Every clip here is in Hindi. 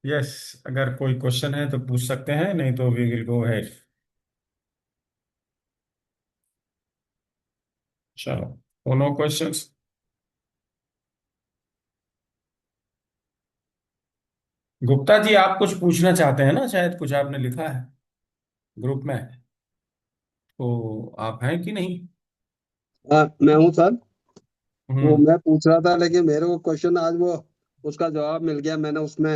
यस, अगर कोई क्वेश्चन है तो पूछ सकते हैं, नहीं तो वी विल गो हेड। चलो, नो क्वेश्चंस। गुप्ता जी, आप कुछ पूछना चाहते हैं ना, शायद कुछ आपने लिखा है ग्रुप में, तो आप हैं कि नहीं? हाँ, मैं हूँ सर। वो हम्म। मैं पूछ रहा था, लेकिन मेरे को क्वेश्चन आज वो उसका जवाब मिल गया। मैंने उसमें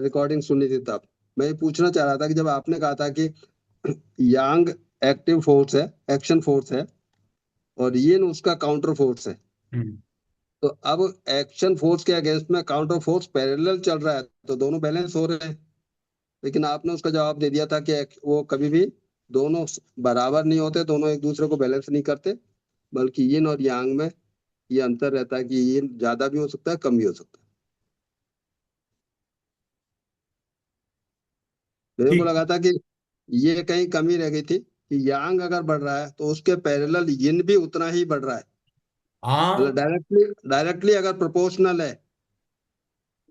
रिकॉर्डिंग सुनी थी तब। मैं ये पूछना चाह रहा था कि जब आपने कहा था कि यांग एक्टिव फोर्स है, एक्शन फोर्स है, और यिन उसका काउंटर फोर्स है, हम्म। तो अब एक्शन फोर्स के अगेंस्ट में काउंटर फोर्स पैरेलल चल रहा है, तो दोनों बैलेंस हो रहे हैं। लेकिन आपने उसका जवाब दे दिया था कि वो कभी भी दोनों बराबर नहीं होते, दोनों एक दूसरे को बैलेंस नहीं करते, बल्कि यिन और यांग में ये अंतर रहता है कि ये ज्यादा भी हो सकता है, कम भी हो सकता है। मेरे को ठीक। लगा था कि ये कहीं कमी रह गई थी कि यांग अगर बढ़ रहा है तो उसके पैरेलल यिन भी उतना ही बढ़ रहा है। मतलब हाँ। डायरेक्टली डायरेक्टली अगर प्रोपोर्शनल है,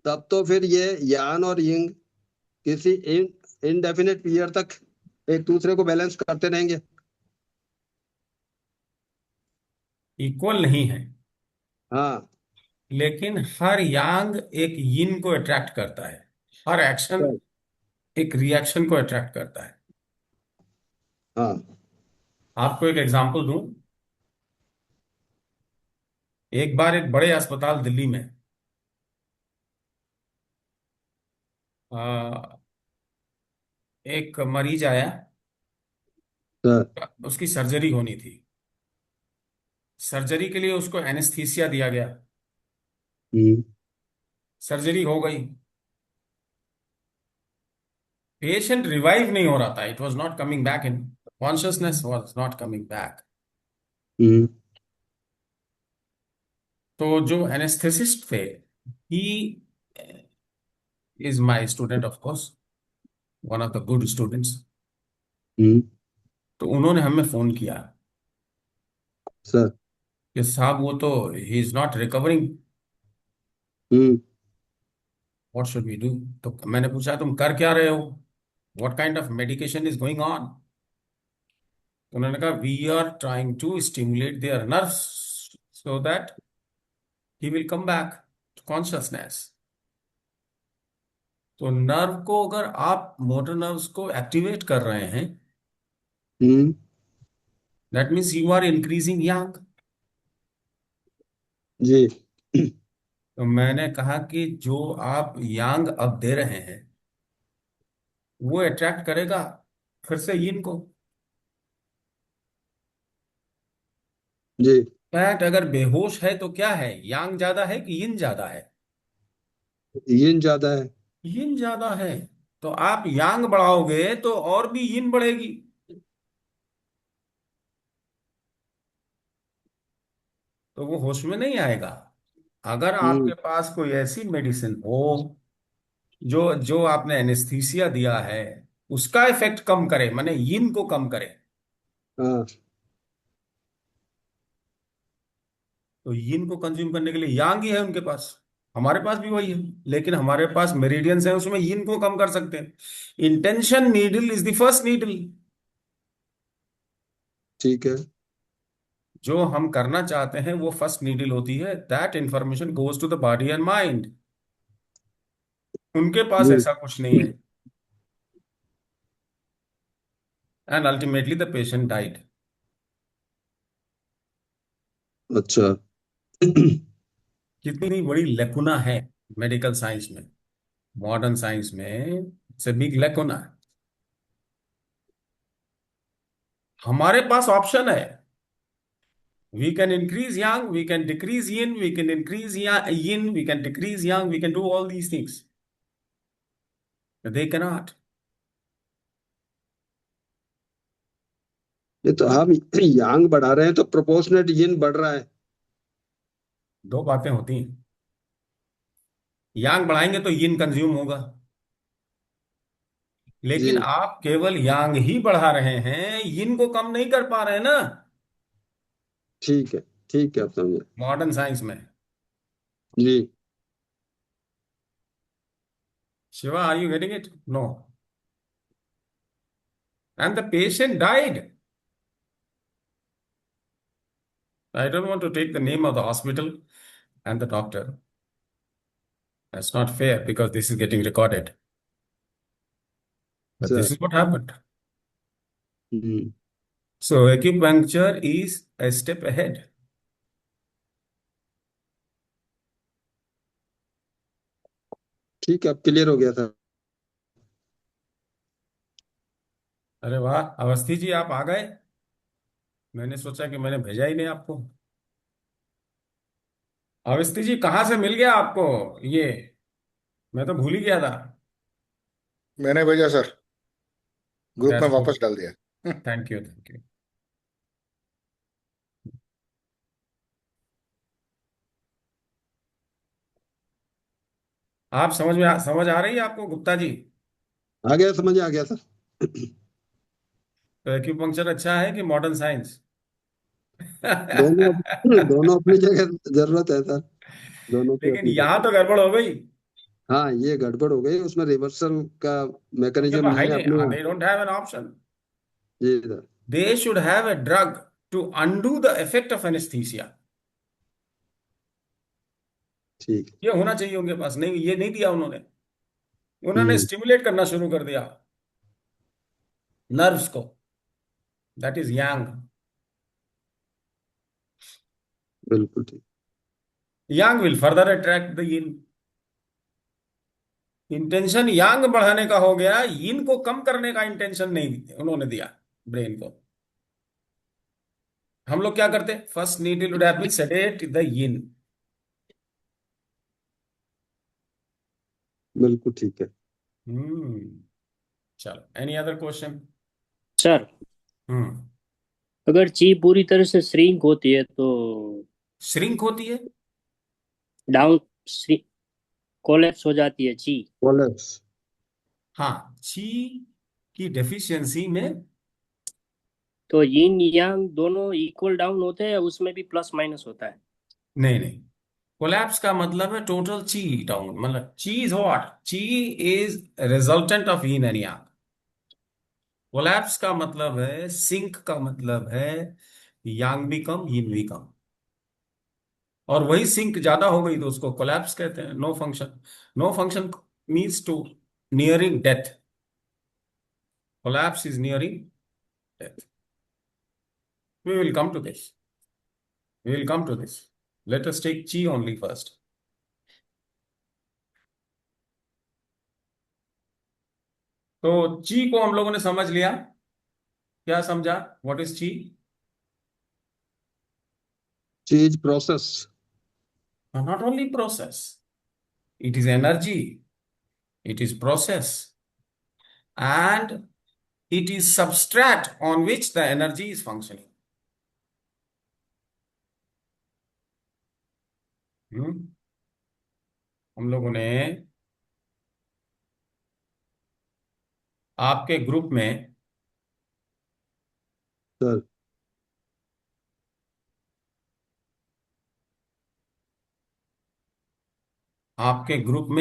तब तो फिर ये यान और यिंग किसी इनडेफिनेट पीरियड तक एक दूसरे को बैलेंस करते रहेंगे। इक्वल नहीं है, हाँ। लेकिन हर यांग एक यिन को अट्रैक्ट करता है। हर एक्शन सर। एक रिएक्शन को अट्रैक्ट करता है। हाँ। आपको एक एग्जांपल दूं। एक बार एक बड़े अस्पताल दिल्ली में आ, एक मरीज आया। सर। उसकी सर्जरी होनी थी। सर्जरी के लिए उसको एनेस्थीसिया दिया गया। हम्म। सर्जरी हो गई। पेशेंट रिवाइव नहीं हो रहा था। It was not coming back in consciousness, was not coming back. Hmm. तो जो एनेस्थेसिस्ट थे, he is my student of course, one of the good students. Hmm. तो उन्होंने हमें फोन किया सर। कि साहब वो तो he is not recovering, hmm. What should we do. तो मैंने पूछा तुम कर क्या रहे हो, what kind of medication is going on. तो उन्होंने कहा we are trying to stimulate their nerves so that he will come back to consciousness. तो नर्व को अगर आप मोटर नर्व्स को एक्टिवेट कर रहे हैं, hmm. That means you are increasing yang. जी। तो मैंने कहा कि जो आप यांग अब दे रहे हैं वो अट्रैक्ट करेगा फिर से यिन को। जी। फैक्ट, अगर बेहोश है तो क्या है, यांग ज्यादा है कि यिन ज्यादा है? यिन ज्यादा है। यिन ज्यादा है। तो आप यांग बढ़ाओगे तो और भी यिन बढ़ेगी। तो वो होश में नहीं आएगा। अगर हम्म। आपके पास कोई ऐसी मेडिसिन हो जो जो आपने एनेस्थीसिया दिया है उसका इफेक्ट कम करे, माने यिन को कम करे, हाँ। तो यिन को कंज्यूम करने के लिए यांग ही है उनके पास। हमारे पास भी वही है, लेकिन हमारे पास मेरिडियंस है, उसमें यिन को कम कर सकते हैं। Intention needle is the first needle. ठीक है। जो हम करना चाहते हैं वो फर्स्ट नीडल होती है। That information goes to the body and mind. उनके पास जी। ऐसा कुछ नहीं है, and ultimately the patient died. अच्छा। कितनी बड़ी लेकुना है मेडिकल साइंस में, मॉडर्न साइंस में। It's a big lacuna. हमारे पास ऑप्शन है। We can increase yang, we can decrease yin, we can increase yin, we can decrease yang, we can do all these things. They cannot. ये तो हम यांग बढ़ा रहे हैं तो प्रोपोर्शनेट यिन बढ़ रहा है। दो बातें होती हैं। यांग बढ़ाएंगे तो यिन कंज्यूम होगा, लेकिन जी। आप केवल यांग ही बढ़ा रहे हैं, यिन को कम नहीं कर पा रहे हैं ना। ठीक है। ठीक है, आप समझे। मॉडर्न साइंस में। जी। Shiva, are you getting it? No. And the patient died. I don't want to take the name of the hospital and the doctor. That's not fair because this is getting recorded. But this sir. is what happened. Hmm. So acupuncture is a step ahead. ठीक है, अब क्लियर हो गया था। अरे वाह, अवस्थी जी आप आ गए। मैंने सोचा कि मैंने भेजा ही नहीं आपको। अवस्थी जी कहाँ से मिल गया आपको ये? मैं तो भूल ही गया था। मैंने भेजा सर, ग्रुप में दैट्स गुड। वापस डाल दिया। Thank you, thank you. आप समझ आ रही है आपको गुप्ता जी? आ गया, समझ आ गया सर। तो एक्यूपंक्चर अच्छा है कि मॉडर्न साइंस? दोनों दोनों अपनी जगह जरूरत है सर। दोनों की लेकिन अपनी यहाँ जगह। तो गड़बड़ हो गई। हाँ, ये गड़बड़ हो गई, उसमें रिवर्सल का उनके मैकेनिज्म पास नहीं है है नहीं, अपने यहाँ। They don't have an option. जी sir. They should have a drug to undo the effect of anaesthesia. ठीक है। ये होना चाहिए उनके पास, नहीं ये नहीं दिया उन्होंने। उन्होंने हम्म। स्टिमुलेट करना शुरू कर दिया नर्व्स को। That is yang. बिल्कुल ठीक। Yang will further attract the yin. Intention yang बढ़ाने का हो गया, यिन को कम करने का इंटेंशन नहीं उन्होंने दिया ब्रेन को। हम लोग क्या करते? First need would have been sedate the yin. बिल्कुल ठीक है। हम्म। चलो, any other question? Sir, hmm. अगर ची पूरी तरह से श्रिंक होती है तो श्रिंक होती है? डाउन कोलेप्स हो जाती है ची। कोलेप्स। हाँ, ची की डेफिशिएंसी में। तो यिन यांग दोनों इक्वल डाउन होते हैं या उसमें भी प्लस माइनस होता है? नहीं नहीं, कोलैप्स का मतलब है टोटल ची डाउन। मतलब ची इज व्हाट? ची is resultant of yin and yang. Collapse का मतलब है, सिंक का मतलब है यांग भी कम यिन भी कम। और वही सिंक ज्यादा हो गई तो उसको कोलैप्स कहते हैं। No function. No function means to nearing death. Collapse is nearing death. We will come to this. We will come to this. Let us take chi only first. तो chi को हम लोगों ने समझ लिया। क्या समझा? What is chi? चीज process. Not only process. It is energy. It is process. And it is substrate on which the energy is functioning. हम्म। हम लोगों ने आपके ग्रुप में सर।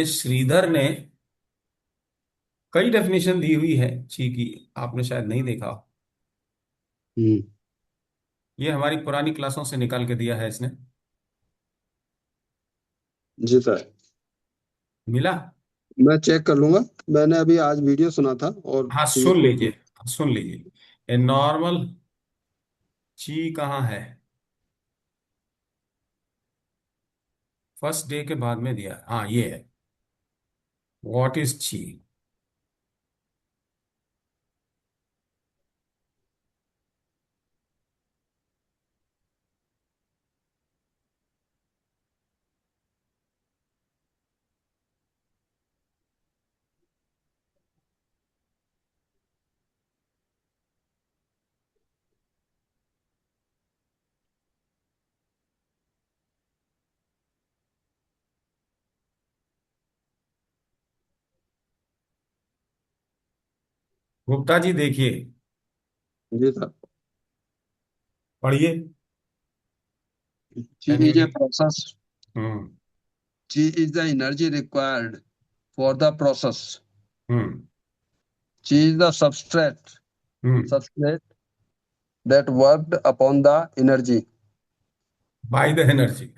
श्रीधर ने कई डेफिनेशन दी हुई है ची की। आपने शायद नहीं देखा। हम्म। ये हमारी पुरानी क्लासों से निकाल के दिया है इसने। जी सर। मिला? मैं चेक कर लूंगा। मैंने अभी आज वीडियो सुना था और हाँ, चीज सुन देखी। लीजिए। सुन लीजिए। ए नॉर्मल ची कहाँ है? फर्स्ट डे के बाद में दिया। हाँ, ये है। व्हाट इज ची? गुप्ता जी देखिए, जी सर। पढ़िए। Chi can you is a read? Process. Hmm. Chi is the energy required for the process. Hmm Chi is the substrate hmm that worked upon the energy by the energy.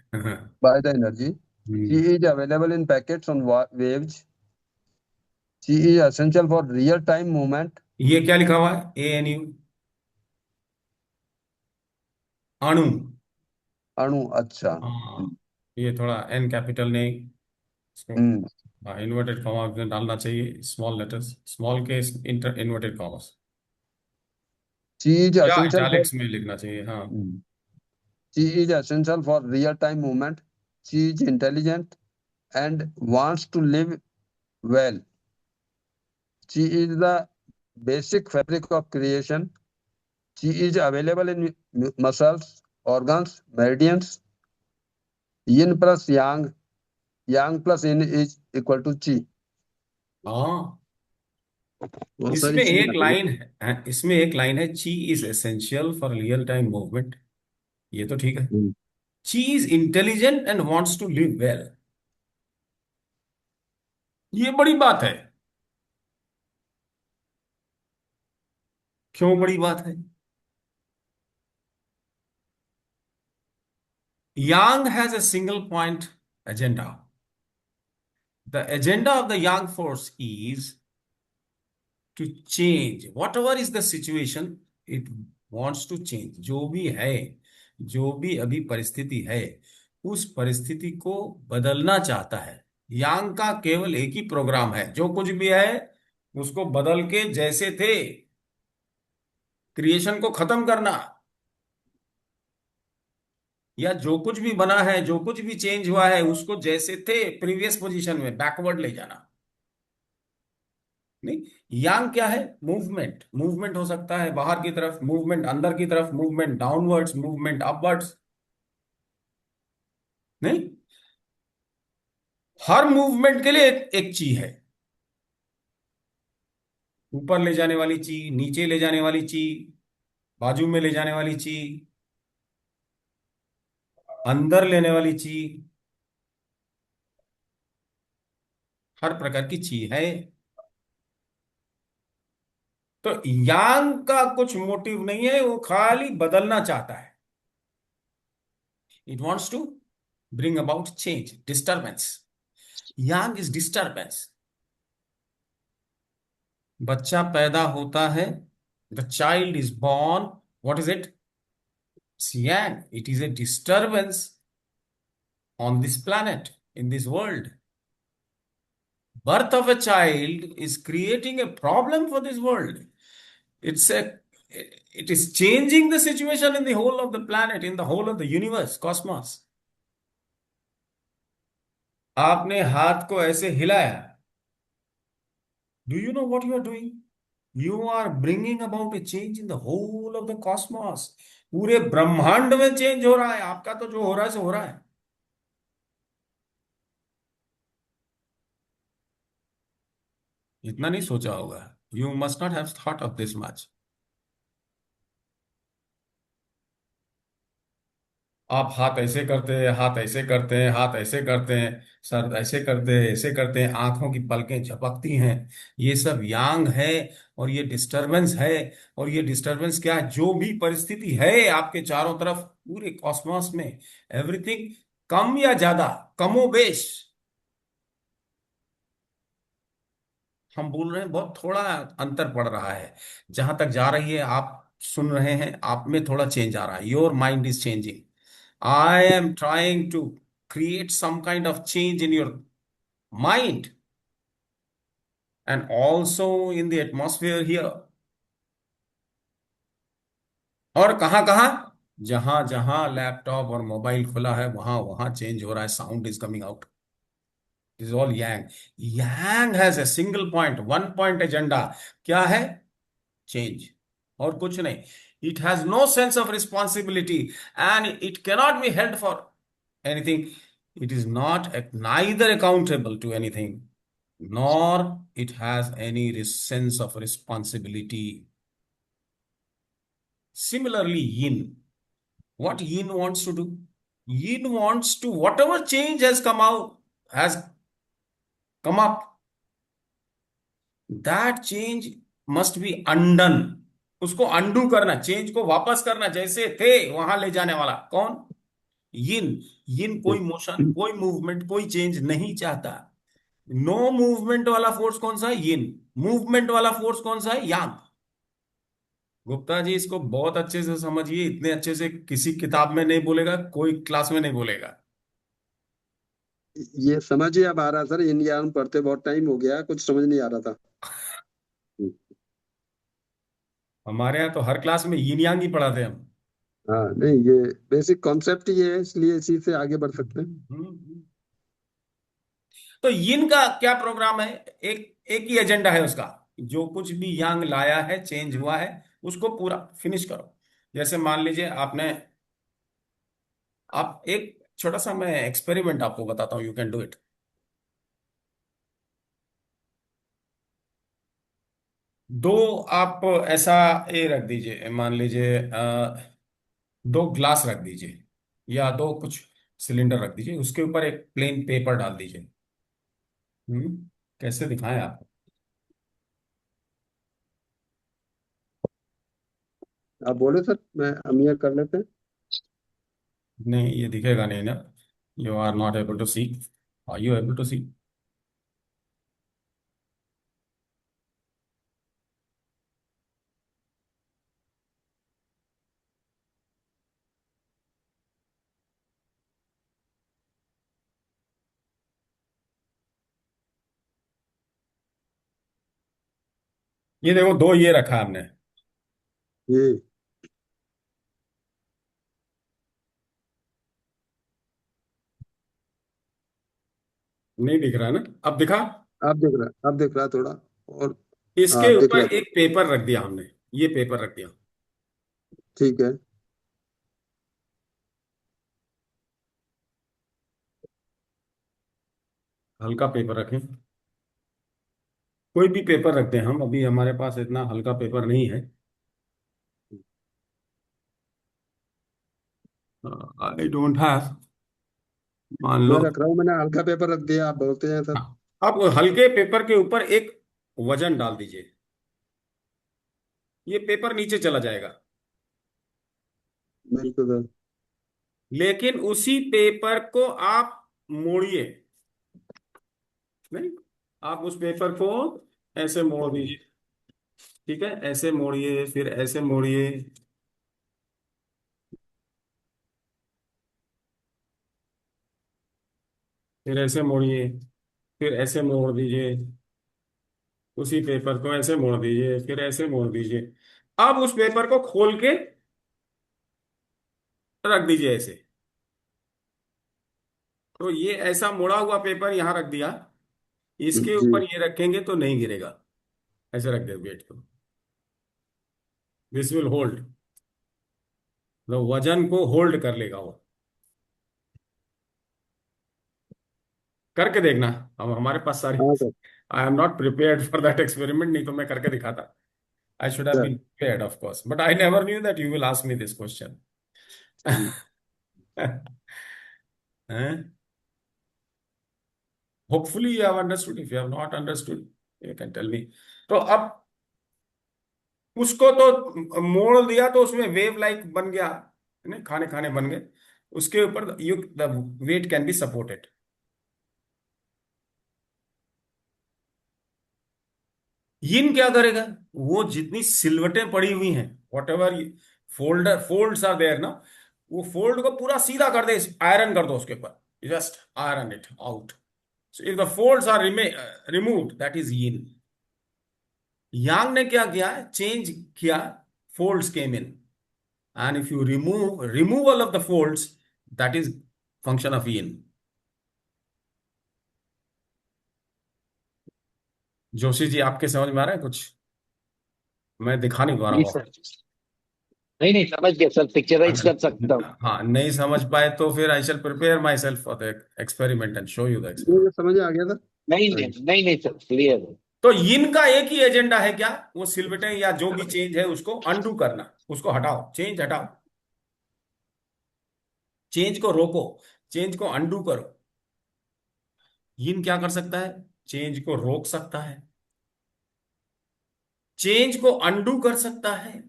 by the energy. Chi is available in packets on waves. Chi is essential for real-time movement. ये क्या लिखा हुआ है? ANU, अणु। अणु, अच्छा। हाँ, ये थोड़ा एन कैपिटल नहीं, इसको हम्म इन्वर्टेड कॉमा में डालना चाहिए, स्मॉल लेटर्स, स्मॉल के inter inverted commas, Chi is या essential for इटैलिक्स में लिखना चाहिए। हाँ, Hmm. Chi is essential for real-time movement. Chi is intelligent and wants to live well. Chi is the basic fabric of creation. Chi is available in muscles, organs, meridians. Yin plus yang, yang plus yin is equal to chi. हाँ, बहुत सारी इसमें चीजें एक आ रही लाइन है, इसमें एक लाइन है, chi is essential for real time movement. ये तो ठीक है। हैं। Chi is intelligent and wants to live well, ये बड़ी बात है। क्यों बड़ी बात है? Yang has a single point agenda. The agenda of the Yang force is to change whatever is the situation, it wants to change। जो भी है, जो भी अभी परिस्थिति है, उस परिस्थिति को बदलना चाहता है। यांग का केवल एक ही प्रोग्राम है, जो कुछ भी है उसको बदल के जैसे थे क्रिएशन को खत्म करना, या जो कुछ भी बना है, जो कुछ भी चेंज हुआ है, उसको जैसे थे प्रीवियस पोजीशन में बैकवर्ड ले जाना। नहीं, यांग क्या है? मूवमेंट। मूवमेंट हो सकता है बाहर की तरफ, मूवमेंट अंदर की तरफ, मूवमेंट डाउनवर्ड्स, मूवमेंट अपवर्ड्स। नहीं, हर मूवमेंट के लिए एक चीज है, ऊपर ले जाने वाली चीज, नीचे ले जाने वाली चीज, बाजू में ले जाने वाली चीज, अंदर लेने वाली चीज, हर प्रकार की चीज है। तो यांग का कुछ मोटिव नहीं है, वो खाली बदलना चाहता है। It wants to bring about change, disturbance. Yang is disturbance. बच्चा पैदा होता है, the child is born, what is it? yang, it is a disturbance on this planet, in this world। Birth of a child is creating a problem for this world। it's a it is changing the situation in the whole of the planet, in the whole of the universe, cosmos। आपने हाथ को ऐसे हिलाया, do you know what you are doing? You are bringing about a change in the whole of the cosmos। पूरे ब्रह्मांड में चेंज हो रहा है। आपका तो जो हो रहा है सो हो रहा है। इतना नहीं सोचा होगा। You must not have thought of this much. आप हाथ ऐसे करते हैं, हाथ ऐसे करते हैं, हाथ ऐसे करते हैं, सर ऐसे करते हैं, ऐसे करते हैं, आंखों की पलकें झपकती हैं, ये सब यांग है। और ये डिस्टरबेंस है। और ये डिस्टरबेंस क्या है? जो भी परिस्थिति है आपके चारों तरफ, पूरे कॉस्मॉस में, एवरीथिंग, कम या ज्यादा, कमोबेश, हम बोल रहे हैं बहुत थोड़ा अंतर पड़ रहा है। जहां तक जा रही है, आप सुन रहे हैं, आप में थोड़ा चेंज आ रहा है। Your mind is changing. I am trying to create some kind of change in your mind and also in the atmosphere here। और कहां कहां? जहां जहां लैपटॉप और मोबाइल खुला है, वहां वहां चेंज हो रहा है। Sound is coming out. This all yang. Yang has a single point, one point agenda. क्या है? चेंज, और कुछ नहीं। It has no sense of responsibility and it cannot be held for anything। It is not neither accountable to anything, nor it has any sense of responsibility। Similarly, yin, what yin wants to do? Yin wants to, whatever change has come out, has come up, that change must be undone. उसको अंडू करना, चेंज को वापस करना, जैसे थे वहां ले जाने वाला कौन? यिन। यिन कोई मोशन, कोई मूवमेंट, कोई चेंज नहीं चाहता। नो मूवमेंट वाला फोर्स कौन सा है? यिन। मूवमेंट वाला फोर्स कौन सा है? यांग। गुप्ता जी इसको बहुत अच्छे से समझिए, इतने अच्छे से किसी किताब में नहीं बोलेगा, कोई क्लास में नहीं बोलेगा। ये समझ ही अब आ रहा सर, इन ज्ञान पढ़ते बहुत टाइम हो गया, कुछ समझ नहीं आ रहा था। हमारे यहाँ तो हर क्लास में यिन यांग ही पढ़ाते हैं हम। हाँ नहीं, ये बेसिक कॉन्सेप्ट ही है, इसलिए इसी से आगे बढ़ सकते हैं। हम्म। तो यिन का क्या प्रोग्राम है? एक एक ही एजेंडा है उसका। जो कुछ भी यांग लाया है, चेंज हुआ है, उसको पूरा फिनिश करो। जैसे मान लीजिए आपने, आप एक छोटा सा मैं एक्सपेरिमेंट आपको बताता हूँ, यू कैन डू इट। दो, आप ऐसा ये रख दीजिए, मान लीजिए दो ग्लास रख दीजिए, या दो कुछ सिलेंडर रख दीजिए, उसके ऊपर एक प्लेन पेपर डाल दीजिए। कैसे दिखाएं आप? आप बोले सर, मैं हम ये कर लेते हैं। नहीं, ये दिखेगा नहीं ना। You are not able to see. Are you able to see? ये देखो, दो ये रखा है हमने। ये नहीं दिख रहा ना? अब दिखा? आप देख रहा थोड़ा और। इसके हाँ दिख रहा ऊपर है। एक पेपर रख दिया हमने। ये पेपर रख दिया। ठीक है। हल्का पेपर रखें, कोई भी पेपर रखते हैं हम, अभी हमारे पास इतना हल्का पेपर नहीं है। आई डोंट हैव, मान मैं लो। रख रहा हूँ, मैंने हल्का पेपर रख दिया, आप बोलते हैं सर। हाँ, अब हल्के पेपर के ऊपर एक वजन डाल दीजिए। ये पेपर नीचे चला जाएगा। बिल्कुल सर। लेकिन उसी पेपर को आप मोड़िए। नहीं, आप उस पेपर को ऐसे मोड़ दीजिए। ठीक है, ऐसे मोड़िए, फिर ऐसे मोड़िए, फिर ऐसे मोड़िए, फिर ऐसे मोड़ दीजिए। उसी पेपर को ऐसे मोड़ दीजिए, फिर ऐसे मोड़ दीजिए। अब उस पेपर को खोल के रख दीजिए ऐसे। तो ये ऐसा मोड़ा हुआ पेपर यहां रख दिया। इसके जी। ऊपर ये रखेंगे तो नहीं गिरेगा। ऐसे रख दे वेट को। This will hold. तो वजन को होल्ड कर लेगा वो। करके देखना। अब हमारे पास सारी, हाँ sir. I am not prepared for that experiment, नहीं तो मैं करके दिखाता। I should have sir. Been prepared of course, but I never knew that you will ask me this question. Hopefully you have understood. If you have not understood, you can tell me. तो अब उसको तो मोड़ दिया, तो उसमें वेव लाइक बन गया, है ना, खाने खाने बन गए। उसके ऊपर you the weight can be supported. Yin क्या करेगा? वो जितनी सिलवटें पड़ी हुई हैं, whatever folds are there ना, वो फोल्ड को पूरा सीधा कर दे, आयरन कर दो उसके ऊपर, just iron it out. So if the folds are removed, that is yin. Yang ने क्या किया? चेंज किया, folds came in, and if you remove removal of the folds, that is function of yin. Joshi ji, आपके समझ में आ रहा है कुछ? मैं दिखा नहीं पा रहा जी हूँ। सर। नहीं नहीं, समझ गया सर, पिक्चराइज कर सकता हूँ। हाँ, नहीं समझ पाए तो फिर I shall prepare myself for the experiment and show you the ये एक्सपेरिमेंट। समझ आ गया सर। नहीं हाँ। नहीं नहीं नहीं सर, क्लियर है। तो यिन का एक ही एजेंडा है क्या? वो सिलवटें या जो भी चेंज है उसको अंडू करना, उसको हटाओ, चेंज हटाओ। चेंज को रोको, चेंज को अंडू करो। यिन क्या कर सकता है? चेंज को रोक सकता है, चेंज को अंडू कर सकता है,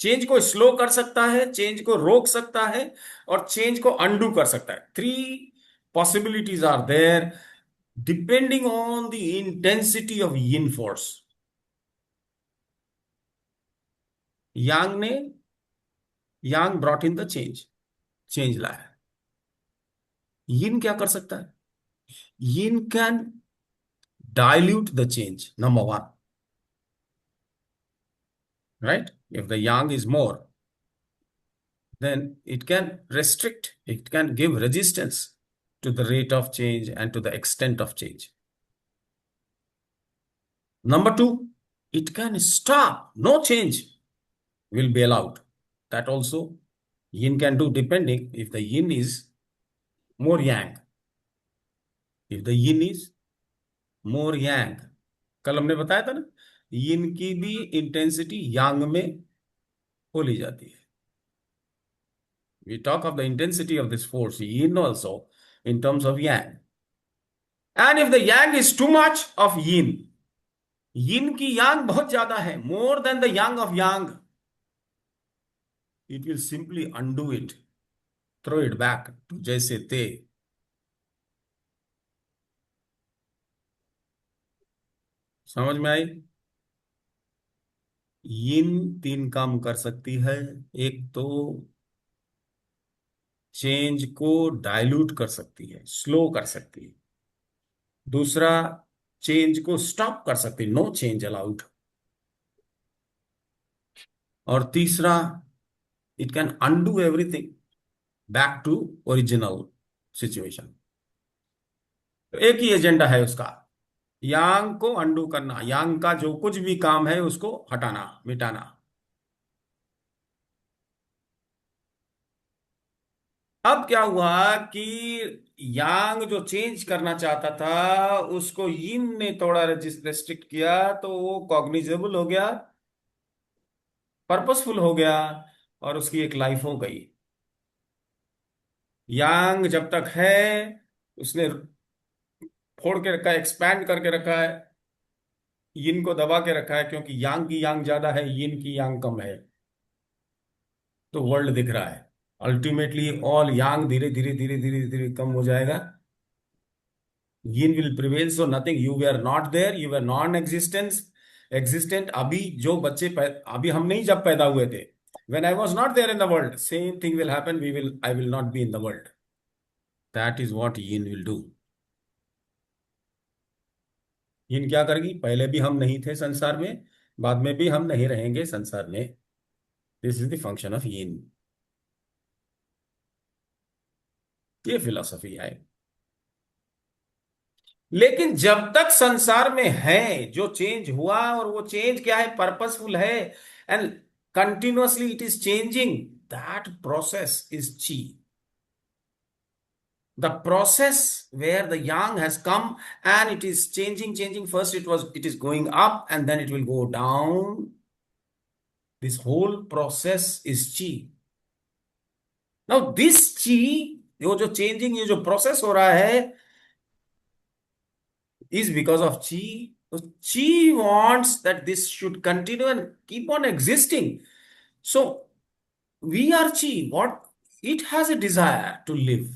चेंज को स्लो कर सकता है, चेंज को रोक सकता है, और चेंज को अंडू कर सकता है। Three possibilities are there depending on the intensity of yin force. Yang brought in the change, change लाया। यिन क्या कर सकता है? Yin can dilute the change, number one, right? If the yang is more, then it can restrict, it can give resistance to the rate of change and to the extent of change. Number two, it can stop, no change will be allowed. That also yin can do, depending if the yin is more yang. If the yin is more yang, कल हमने बताया था ना, yin की भी इंटेंसिटी यांग में हो ली जाती है। We talk of the intensity of this force, yin, also in terms of yang. And if the yang is too much of yin, yin की yang बहुत ज्यादा है, more than the yang of yang, it will simply undo it, throw it back to जैसे थे। समझ में आई? यिन तीन काम कर सकती है। एक तो चेंज को डाइल्यूट कर सकती है, स्लो कर सकती है। दूसरा, चेंज को स्टॉप कर सकती है, नो चेंज अलाउड। और तीसरा, it can undo everything back to original situation. तो एक ही एजेंडा है उसका, यांग को अंडू करना, यांग का जो कुछ भी काम है उसको हटाना, मिटाना। अब क्या हुआ कि यांग जो चेंज करना चाहता था उसको यिन ने थोड़ा रेस्ट्रिक्ट किया, तो वो कॉग्निजेबल हो गया, पर्पसफुल हो गया, और उसकी एक लाइफ हो गई। यांग जब तक है उसने फोड़ के रखा है, एक्सपैंड करके रखा है, यिन को दबा के रखा है, क्योंकि यांग की यांग ज्यादा है, यिन की यांग कम है। तो वर्ल्ड दिख रहा है अल्टीमेटली ऑल यांग धीरे धीरे धीरे धीरे धीरे कम हो जाएगा, yin will prevail, so nothing, you were not there, you were non-existent। अभी जो बच्चे अभी हम नहीं जब पैदा हुए थे, when I was not there in the world, same thing will happen, I will not be in the world। that is what yin will do। yin क्या करेगी? पहले भी हम नहीं थे संसार में, बाद में भी हम नहीं रहेंगे संसार में। This is the function of yin। ये फिलॉसफी है। लेकिन जब तक संसार में है, जो चेंज हुआ, और वो चेंज क्या है? पर्पसफुल है, and continuously it is changing, that process is ची। The process where the yang has come and it is changing, first it is going up and then it will go down, this whole process is chi। now this chi, ये जो चेंजिंग, ये जो प्रोसेस हो रहा है, is because of chi। So chi wants that this should continue and keep on existing। so we are chi, what it has a desire to live,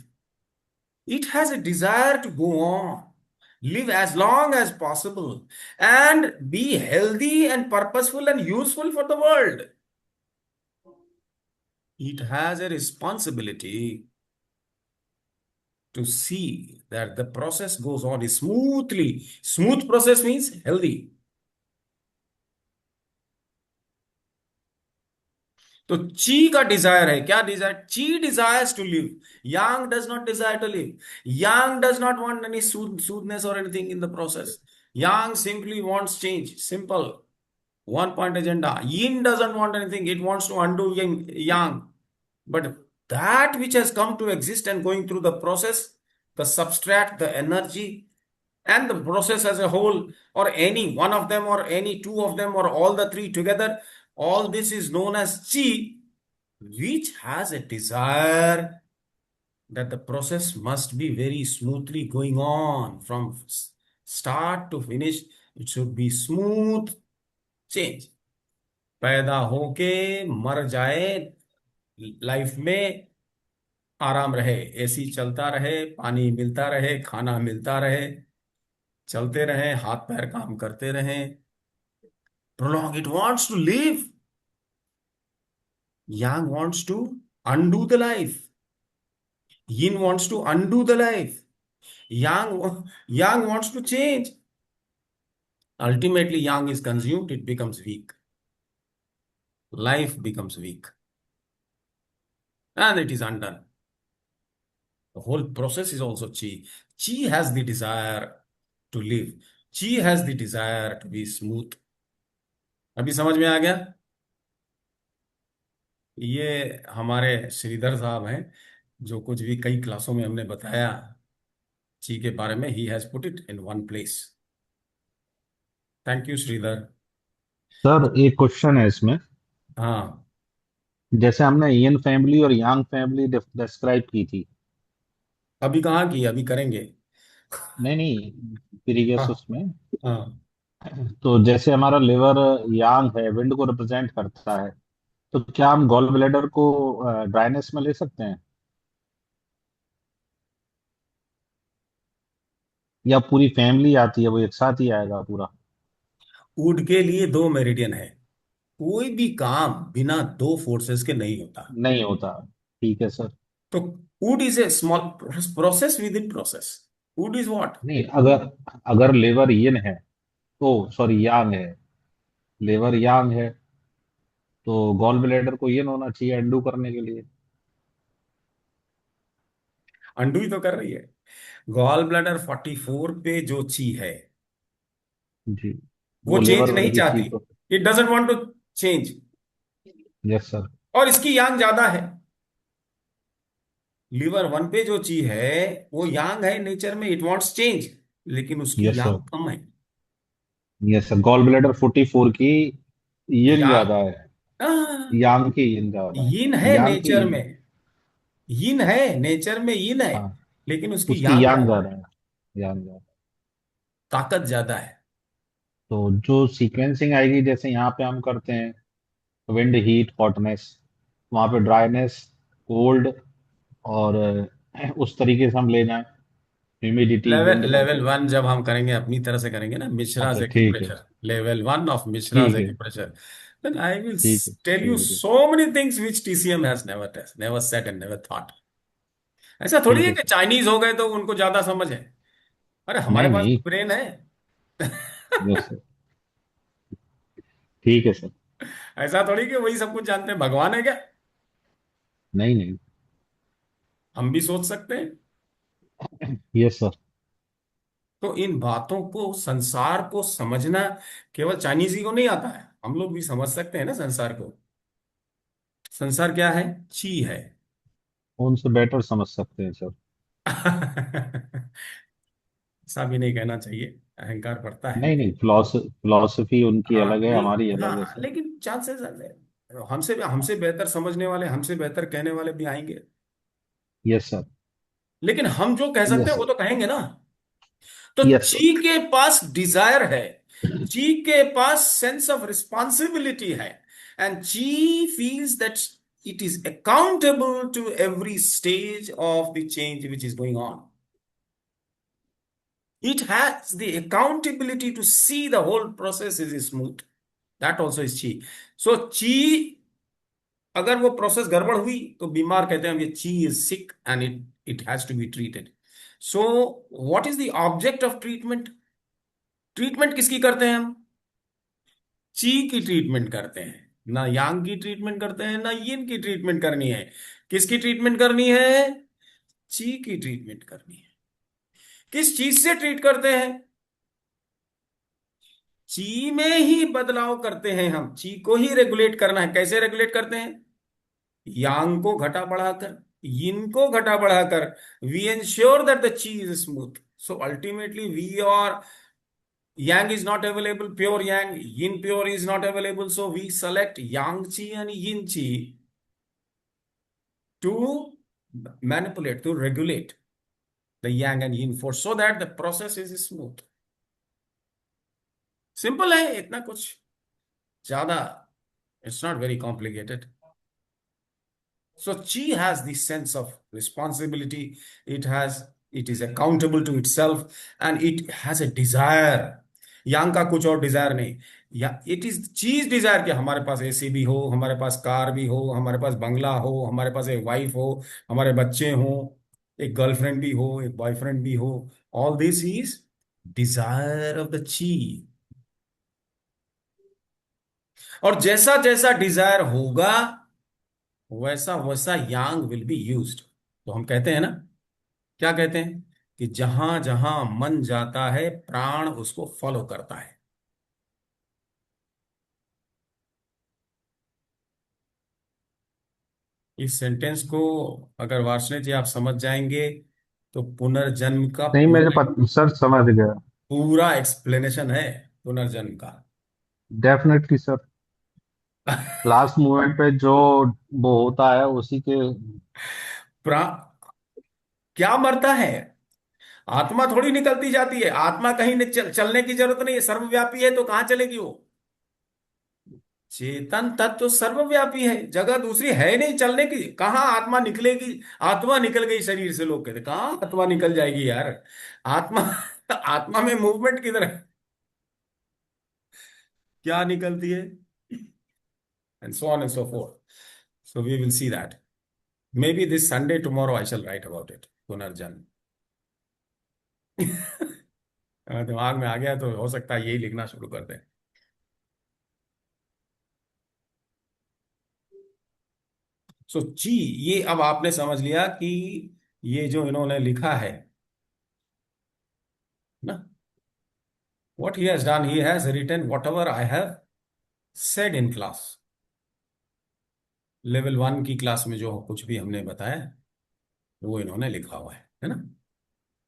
it has a desire to go on, live as long as possible, and be healthy and purposeful and useful for the world। It has a responsibility to see that the process goes on smoothly। Smooth process means healthy। तो ची का डिजायर है, क्या desire? Chi desires to live, yang does not desire to live. Yang does not want any soothness or anything in the process। yang simply wants change, simple, one point agenda। yin doesn't want anything, it wants to undo yang। but that which has come to exist and going through the process, the substrate, the energy, and the process as a whole, or any one of them, or any two of them, or all the three together, all this is known as chi, which has a desire that the process must be very smoothly going on from start to finish it should be smooth change. पैदा होके मर जाए, लाइफ में आराम रहे, एसी चलता रहे, पानी मिलता रहे, खाना मिलता रहे, चलते रहे, हाथ पैर काम करते रहे। Prolong, it wants to live. Yang wants to undo the life. Yin wants to undo the life. Yang wants to change. Ultimately, yang is consumed, it becomes weak. Life becomes weak. And it is undone. The whole process is also chi. Chi has the desire to live. Chi has the desire to be smooth. अभी समझ में आ गया? ये हमारे श्रीधर साहब हैं, जो कुछ भी कई क्लासों में हमने बताया ची के बारे में, he has put it in one place. Thank you Shridhar. Sir एक क्वेश्चन है इसमें। हाँ, जैसे हमने यिन फैमिली और यांग फैमिली डिस्क्राइब की थी। अभी कहाँ की, अभी करेंगे। नहीं नहीं, प्रीवियस हाँ उसमें। हाँ, तो जैसे हमारा लिवर यांग है, विंड को रिप्रेजेंट करता है, तो क्या हम गॉल ब्लैडर को ड्राइनेस में ले सकते हैं, या पूरी फैमिली आती है वो एक साथ ही आएगा पूरा? वुड के लिए दो मेरिडियन है। कोई भी काम बिना दो फोर्सेस के नहीं होता। नहीं होता। ठीक है सर। तो would is a small process with in process. Would is what? नहीं, अगर अगर लिवर यिन है, तो सॉरी यांग है, लिवर यांग है, तो गॉल ब्लैडर को यिन होना चाहिए अंडू करने के लिए। अंडू ही तो कर रही है। गॉल ब्लैडर 44 पे जो ची है, जी। वो वो चेंज लिवर नहीं की चाहती। चीज तो। It doesn't want to change. Yes sir. और इसकी यांग ज्यादा है। लिवर वन पे जो ची है वो यांग है नेचर में, इट वांट्स चेंज, लेकिन उसकी यस सर। यांग कम है। यस सर, गॉल ब्लैडर 44 की यिन यांग, ज्यादा है, यांग की यिन ज्यादा है। यिन है यांग की नेचर यिन। में, यिन है नेचर में, यिन है, हाँ, लेकिन उसकी उसकी यांग यांग ज्यादा ज्यादा है, है। यांग ज्यादा। ताकत ज्यादा है। तो जो सीक्वेंसिंग आएगी, जैसे यहाँ पे हम करते हैं विंड, हीट, हॉटनेस, वहां पे ड्राइनेस, कोल्ड, और उस तरीके से हम ले जाएं, ह्यूमिडिटी, लेवल विंड लेवल करके। वन जब हम करेंगे अपनी तरह से करेंगे ना, अच्छा मिश्राज ठीक है। एक्यूप्रेशर, लेवल वन ऑफ मिश्राज ठीक है। एक्यूप्रेशर, then I will ठीक है, tell you ठीक है। so many things which TCM has never said and never thought. ऐसा थोड़ी ठीक है है कि सर। चाइनीज हो गए तो उनको ज्यादा समझ है। अरे हमारे नहीं पास नहीं। ब्रेन है। Yes sir. ठीक है सर। ऐसा थोड़ी कि वही सब कुछ जानते हैं, भगवान है क्या? नहीं नहीं। हम भी सोच सकते हैं। Yes sir. तो इन बातों को, संसार को समझना केवल चाइनीज ही को नहीं आता है, हम लोग भी समझ सकते हैं ना संसार को। संसार क्या है? ची है। उनसे बेटर समझ सकते हैं सर। ऐसा भी नहीं कहना चाहिए, अहंकार बढ़ता है। नहीं नहीं, फिलोसफी उनकी हाँ अलग है, नहीं, हमारी अलग है हाँ सर। लेकिन चांसेस हमसे हमसे बेहतर समझने वाले, हमसे बेहतर कहने वाले भी आएंगे। Yes sir. लेकिन हम जो कह सकते यस हैं वो सर। तो कहेंगे ना। तो यस सर। ची के पास डिजायर है, ची के पास सेंस ऑफ रिस्पॉन्सिबिलिटी है, and chi feels that it is accountable to every stage of the change which is going on. It has the accountability to see the whole process is smooth. That also is chi. So chi, अगर वो प्रोसेस गड़बड़ हुई तो बीमार कहते हैं हम, ये chi is sick and it has to be treated. So what is the object of treatment? Treatment किसकी करते हैं हम? ची की ट्रीटमेंट करते हैं। ना यांग की ट्रीटमेंट करते हैं, ना यिन की ट्रीटमेंट करनी है। किसकी ट्रीटमेंट करनी है? ची की ट्रीटमेंट करनी है। किस चीज से ट्रीट करते हैं? ची में ही बदलाव करते हैं हम। ची को ही रेगुलेट करना है। कैसे रेगुलेट करते हैं? यांग को घटा बढ़ाकर, यिन को घटा बढ़ाकर। We ensure that the chi is smooth. So ultimately we are, yang is not available, pure yang, yin pure is not available, so we select yang chi and yin chi to manipulate, to regulate the yang and yin force so that the process is smooth. Simple है, इतना कुछ ज्यादा, it's not very complicated. So chi has this sense of responsibility. It is accountable to itself, and it has a desire. yang का कुछ और डिजायर नहीं. या इट इज चीज डिजायर कि हमारे पास एसी भी हो, हमारे पास कार भी हो, हमारे पास बंगला हो, हमारे पास एक वाइफ हो, हमारे बच्चे हो, एक गर्लफ्रेंड भी हो, एक बॉयफ्रेंड भी हो. All this is desire of the ची. और जैसा जैसा डिजायर होगा वैसा वैसा यांग विल बी यूज्ड. तो हम कहते हैं ना, क्या कहते हैं कि जहां जहां मन जाता है प्राण उसको फॉलो करता है. इस सेंटेंस को अगर वार्ष्णेय जी आप समझ जाएंगे तो पुनर्जन्म का नहीं, पूरा सर समझ गया. पूरा एक्सप्लेनेशन है पुनर्जन्म का. Definitely sir. लास्ट मोमेंट पे जो वो होता है उसी के. प्राण क्या मरता है? आत्मा थोड़ी निकलती जाती है. आत्मा कहीं चलने की जरूरत नहीं है, सर्वव्यापी है, तो कहां चलेगी वो? चेतन तत्व तो सर्वव्यापी है, जगह दूसरी है नहीं चलने की. कहाँ आत्मा निकलेगी? आत्मा निकल गई शरीर से, लोग कहते कहाँ आत्मा निकल जाएगी यार. आत्मा आत्मा में मूवमेंट किधर है? क्या निकलती है? And so on and so forth. So we will see that. Maybe this Sunday tomorrow I shall write about it, पुनर्जन्म. दिमाग में आ गया तो हो सकता है यही लिखना शुरू कर दें. सो ची, ये अब आपने समझ लिया कि ये जो इन्होंने लिखा है ना, what he has done, he has written whatever I have said in class. Level 1 की क्लास में जो कुछ भी हमने बताया वो इन्होंने लिखा हुआ है ना.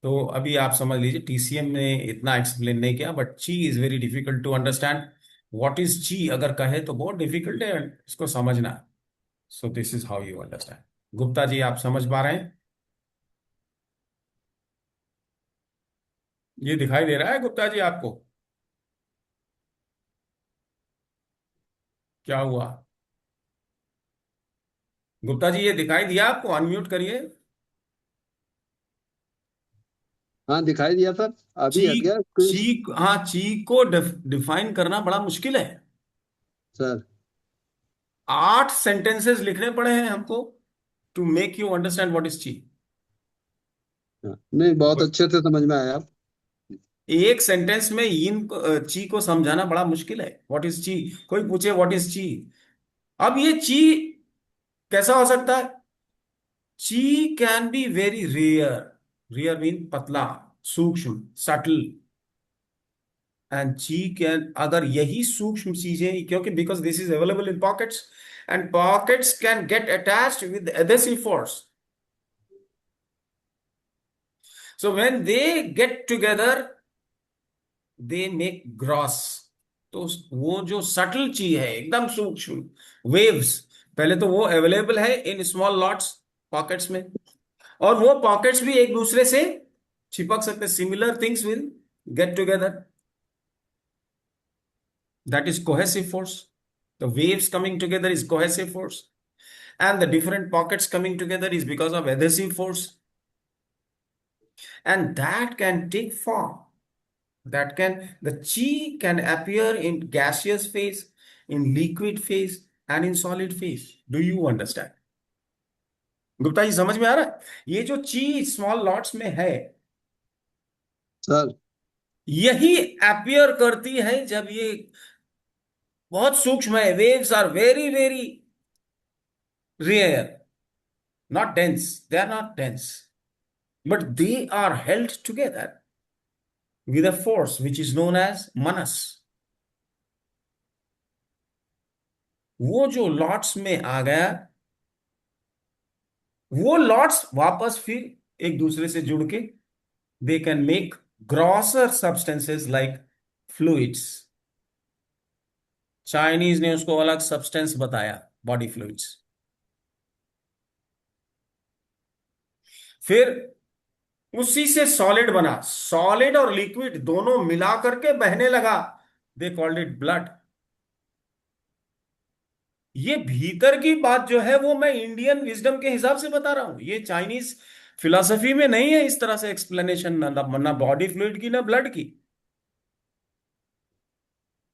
तो अभी आप समझ लीजिए टीसीएम ने इतना एक्सप्लेन नहीं किया, but chi is very difficult to understand. What is chi अगर कहे तो बहुत डिफिकल्ट है इसको समझना. So this is how you understand. Gupta ji आप समझ पा रहे हैं? ये दिखाई दे रहा है गुप्ता जी आपको? क्या हुआ गुप्ता जी, ये दिखाई दिया आपको? अनम्यूट करिए. हाँ दिखाई दिया सर, अभी हट ची गया स्क्रीन। ची हाँ, ची को डिफाइन करना बड़ा मुश्किल है. सर 8 सेंटेंसेस लिखने पड़े हैं हमको to make you understand what is chi. हाँ, नहीं बहुत अच्छे से समझ में आया। एक सेंटेंस में ची को समझाना बड़ा मुश्किल है. व्हाट इज ची, कोई पूछे व्हाट इज ची, अब ये ची कैसा हो सकता है? Chi can be very rare. Rare mean पतला, सूक्ष्म, सटल. एंड ची कैन, अगर यही सूक्ष्म चीजें, क्योंकि because this is available in pockets and pockets can get attached with adhesive force. So when they get together they make gross. तो वो जो सटल चीज है एकदम सूक्ष्म वेव्स, पहले तो वो अवेलेबल है इन स्मॉल लॉट्स पॉकेट्स में, और वो पॉकेट्स भी एक दूसरे से चिपक सकते. Similar things will get together. That is cohesive force. The waves coming together is cohesive force, and the different pockets coming together is because of adhesive force. And that can take form. The chi can appear in gaseous phase, in liquid phase, and in solid phase. Do you understand? Gupta ji समझ में आ रहा है? ये जो ची स्मॉल लॉट्स में है, सर यही अपीयर करती है जब ये बहुत सूक्ष्म है. Waves are very very rare, not dense. They are not dense, but they are held together with a force which is known as manas. वो जो लॉट्स में आ गया, वो लॉट्स वापस फिर एक दूसरे से जुड़ के they can make grocer substances like fluids. Chinese ने उसको अलग सब्सटेंस बताया, बॉडी फ्लूइड्स. फिर उसी से सॉलिड बना. सॉलिड और लिक्विड दोनों मिला करके बहने लगा, दे कॉल्ड इट ब्लड। ये भीतर की बात जो है वो मैं इंडियन विजडम के हिसाब से बता रहा हूं, ये चाइनीज फिलॉसफी में नहीं है इस तरह से एक्सप्लेनेशन, ना बॉडी फ्लूइड की ना ब्लड की।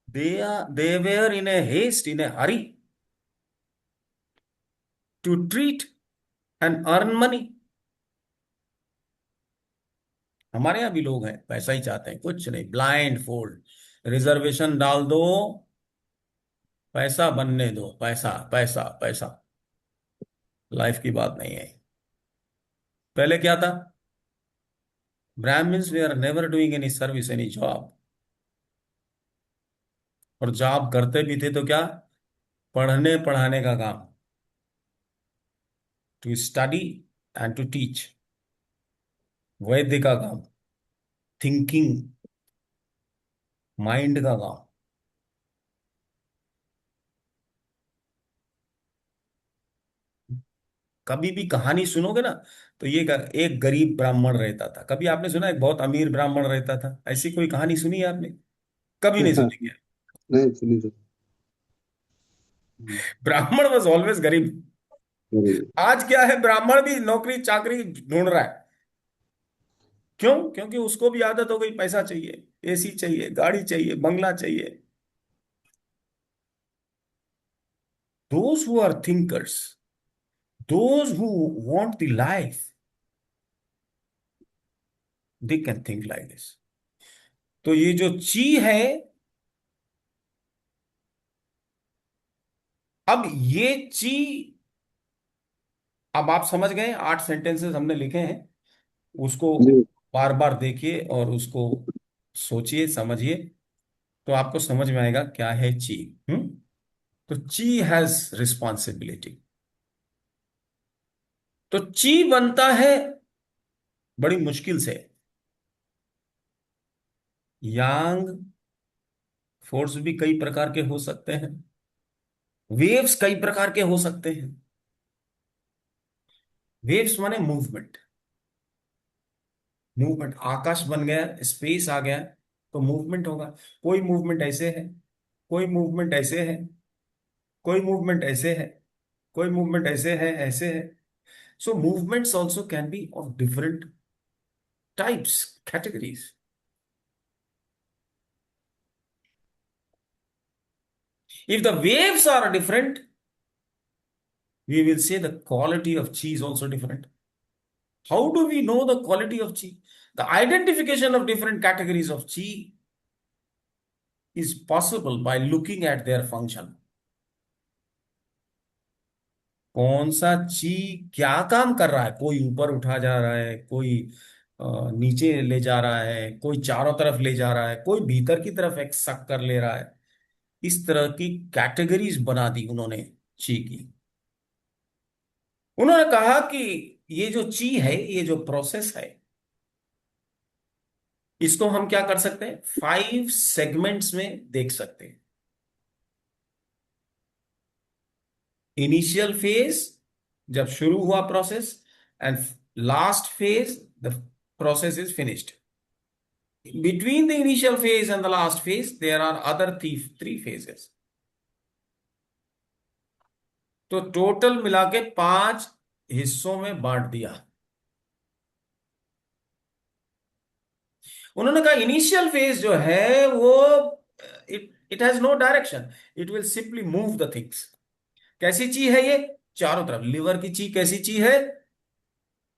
They were in a haste, in a hurry to treat and earn money. हमारे यहाँ भी लोग हैं पैसा ही चाहते हैं, कुछ नहीं, ब्लाइंड फोल्ड, रिजर्वेशन डाल दो, पैसा बनने दो, पैसा पैसा पैसा। लाइफ की बात नहीं है। पहले क्या था? Brahmins they are never doing any service, any job. और जॉब करते भी थे तो क्या? पढ़ने पढ़ाने का काम, to study and to teach. वैद्य का काम, थिंकिंग माइंड का काम। कभी भी कहानी सुनोगे ना, तो ये एक गरीब ब्राह्मण रहता था, कभी आपने सुना एक बहुत अमीर ब्राह्मण रहता था? ऐसी कोई कहानी सुनी है आपने? कभी नहीं सुनी है। नहीं सुनी तो। ब्राह्मण वॉज ऑलवेज गरीब। आज क्या है, ब्राह्मण भी नौकरी चाकरी ढूंढ रहा है। क्यों? क्योंकि उसको भी आदत हो गई, पैसा चाहिए, एसी चाहिए, गाड़ी चाहिए, बंगला चाहिए। Those who are thinkers, those who want the life, they can think like this. तो ये जो ची है, अब ये ची, अब आप समझ गए, 8 सेंटेंसेस हमने लिखे हैं, उसको जी। बार बार देखिए और उसको सोचिए, समझिए, तो आपको समझ में आएगा क्या है ची। हम्म। तो ची हैज रिस्पॉन्सिबिलिटी। तो ची बनता है बड़ी मुश्किल से। यांग फोर्स भी कई प्रकार के हो सकते हैं, वेव्स कई प्रकार के हो सकते हैं। वेव्स माने मूवमेंट। मूवमेंट, आकाश बन गया, स्पेस आ गया, तो मूवमेंट होगा। कोई मूवमेंट ऐसे है, कोई मूवमेंट ऐसे है, कोई मूवमेंट ऐसे है, कोई मूवमेंट ऐसे है, ऐसे है। So movements also can be of different types, categories. If the waves are different, we will say the quality of chi is also different. How do we know the quality of chi? The identification of different categories of chi is possible by looking at their function. कौन सा ची क्या काम कर रहा है? कोई ऊपर उठा जा रहा है, कोई नीचे ले जा रहा है, कोई चारों तरफ ले जा रहा है, कोई भीतर की तरफ एक सक कर ले रहा है। इस तरह की कैटेगरीज बना दी उन्होंने ची की। उन्होंने कहा कि ये जो ची है, ये जो प्रोसेस है, इसको हम क्या कर सकते हैं, 5 सेगमेंट्स में देख सकते हैं। इनिशियल फेज, जब शुरू हुआ process, and last phase, the process is finished. Between the initial phase and the last phase, there are other three phases. तो टोटल मिला के 5 हिस्सों में बांट दिया। उन्होंने कहा इनिशियल फेज जो है वो it it has no direction, it will simply move the things. कैसी चीज है ये? चारों तरफ। लिवर की चीज कैसी चीज है?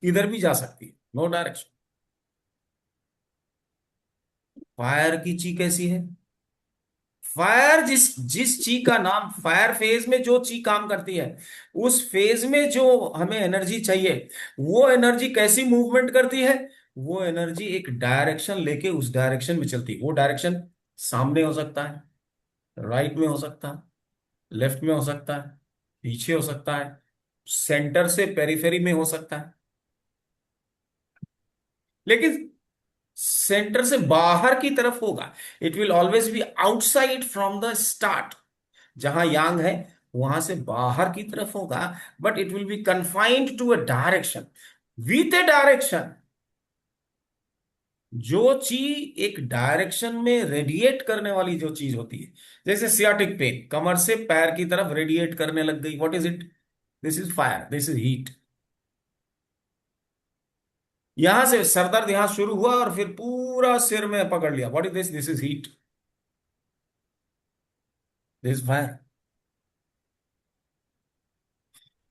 इधर भी जा सकती है, नो डायरेक्शन। फायर की चीज कैसी है? फायर, जिस जिस ची का नाम, फायर फेज में जो ची काम करती है, उस फेज में जो हमें एनर्जी चाहिए, वो एनर्जी कैसी मूवमेंट करती है? वो एनर्जी एक डायरेक्शन लेके उस डायरेक्शन में चलती है। वो डायरेक्शन सामने हो सकता है, राइट में हो सकता है, लेफ्ट में हो सकता है, पीछे हो सकता है, सेंटर से पेरिफेरी में हो सकता है, लेकिन सेंटर से बाहर की तरफ होगा। It will always be outside from the start. जहां यांग है वहां से बाहर की तरफ होगा, but it will be confined to a direction, with a direction. जो ची एक डायरेक्शन में रेडिएट करने वाली जो चीज होती है, जैसे सियाटिक पेन कमर से पैर की तरफ रेडिएट करने लग गई, what is it? This is fire, this is heat. यहां से सरदर्द यहां शुरू हुआ और फिर पूरा सिर में पकड़ लिया, what is this? This is heat, this is fire.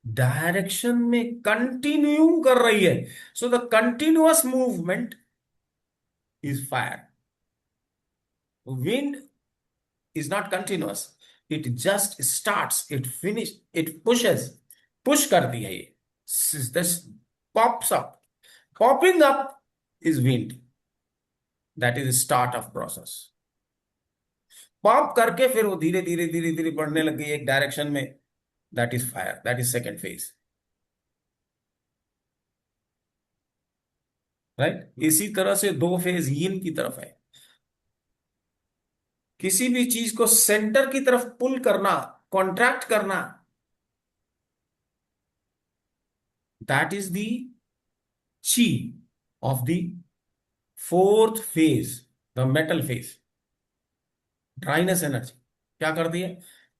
Direction में कंटिन्यू कर रही है, so the continuous movement is fire. Wind is not continuous. It just starts, it finish, it pushes, push करती है ये, this pops up, popping up is wind, that is start of process। Pop करके फिर वो धीरे धीरे धीरे धीरे बढ़ने लग गई एक डायरेक्शन में, that is fire, that is second phase, right. इसी तरह से दो फेज यिन की तरफ है। किसी भी चीज को सेंटर की तरफ पुल करना, कॉन्ट्रैक्ट करना, that is the chi of the fourth phase, the metal phase। Dryness energy क्या करती है?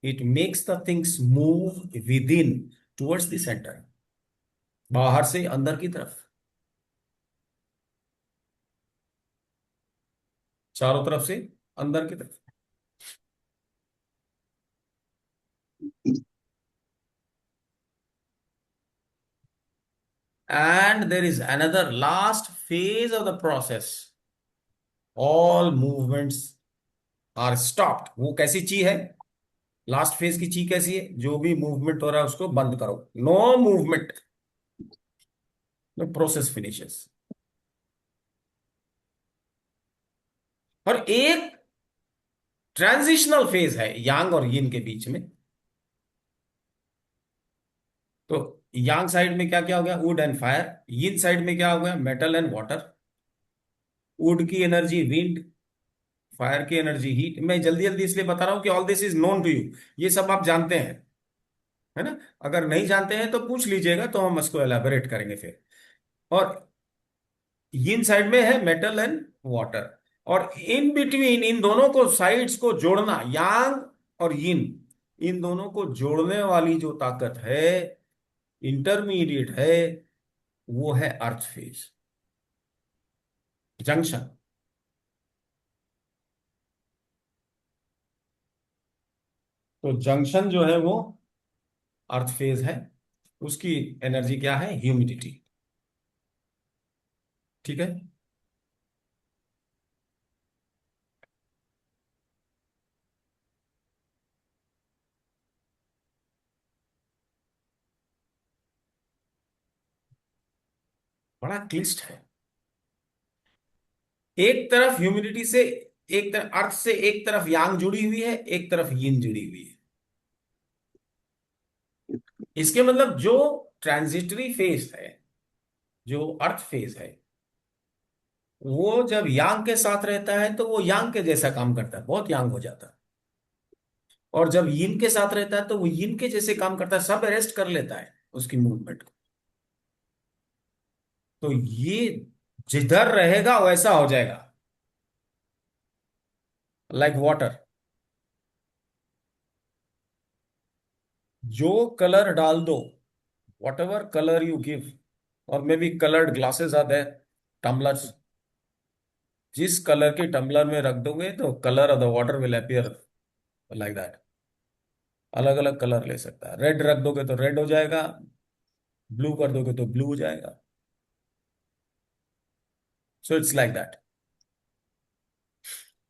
It makes the things move with in towards the centre, बाहर से अंदर की तरफ, चारों तरफ से अंदर की तरफ। And there is another last phase of the process, all movements are stopped. वो कैसी ची है? लास्ट फेज की ची कैसी है? जो भी मूवमेंट हो रहा है उसको बंद करो, no movement, no process finishes. और एक ट्रांजिशनल फेज है यांग और यिन के बीच में। तो यांग साइड में क्या क्या हो गया? Wood and fire. Yin side में क्या हो गया? Metal and water. वुड की एनर्जी विंड, फायर की एनर्जी हीट। मैं जल्दी जल्दी इसलिए बता रहा हूं कि all this is known to you, ये सब आप जानते हैं, है ना। अगर नहीं जानते हैं तो पूछ लीजिएगा, तो हम इसको एलाबोरेट करेंगे फिर। और यिन साइड में है मेटल एंड वाटर, और इन बिटवीन इन दोनों को साइड्स को जोड़ना, यांग और यिन, इन दोनों को जोड़ने वाली जो ताकत है, इंटरमीडिएट है, वो है अर्थ फेज, जंक्शन। तो जंक्शन जो है वो अर्थ फेज है, उसकी एनर्जी क्या है? ह्यूमिडिटी। ठीक है। बड़ा क्लिष्ट है। एक तरफ ह्यूमिडिटी से, एक तरफ अर्थ से, एक तरफ यांग जुड़ी हुई है, एक तरफ यिन जुड़ी हुई है। इसके मतलब जो ट्रांजिटरी फेज है, जो अर्थ फेज है, वो जब यांग के साथ रहता है तो वो यांग के जैसा काम करता है, बहुत यांग हो जाता है। और जब यिन के साथ रहता है तो वो यिन के जैसे काम करता है, सब अरेस्ट कर लेता है उसकी मूवमेंट को। तो ये जिधर रहेगा वैसा हो जाएगा, लाइक वाटर। जो कलर डाल दो, whatever colour you give, और maybe coloured glasses are there, tumblers, जिस कलर के टम्बलर में रख दोगे तो colour of the water will appear like that. अलग अलग कलर ले सकता है, रेड रख दोगे तो रेड हो जाएगा, ब्लू कर दोगे तो ब्लू हो जाएगा। So it's like that,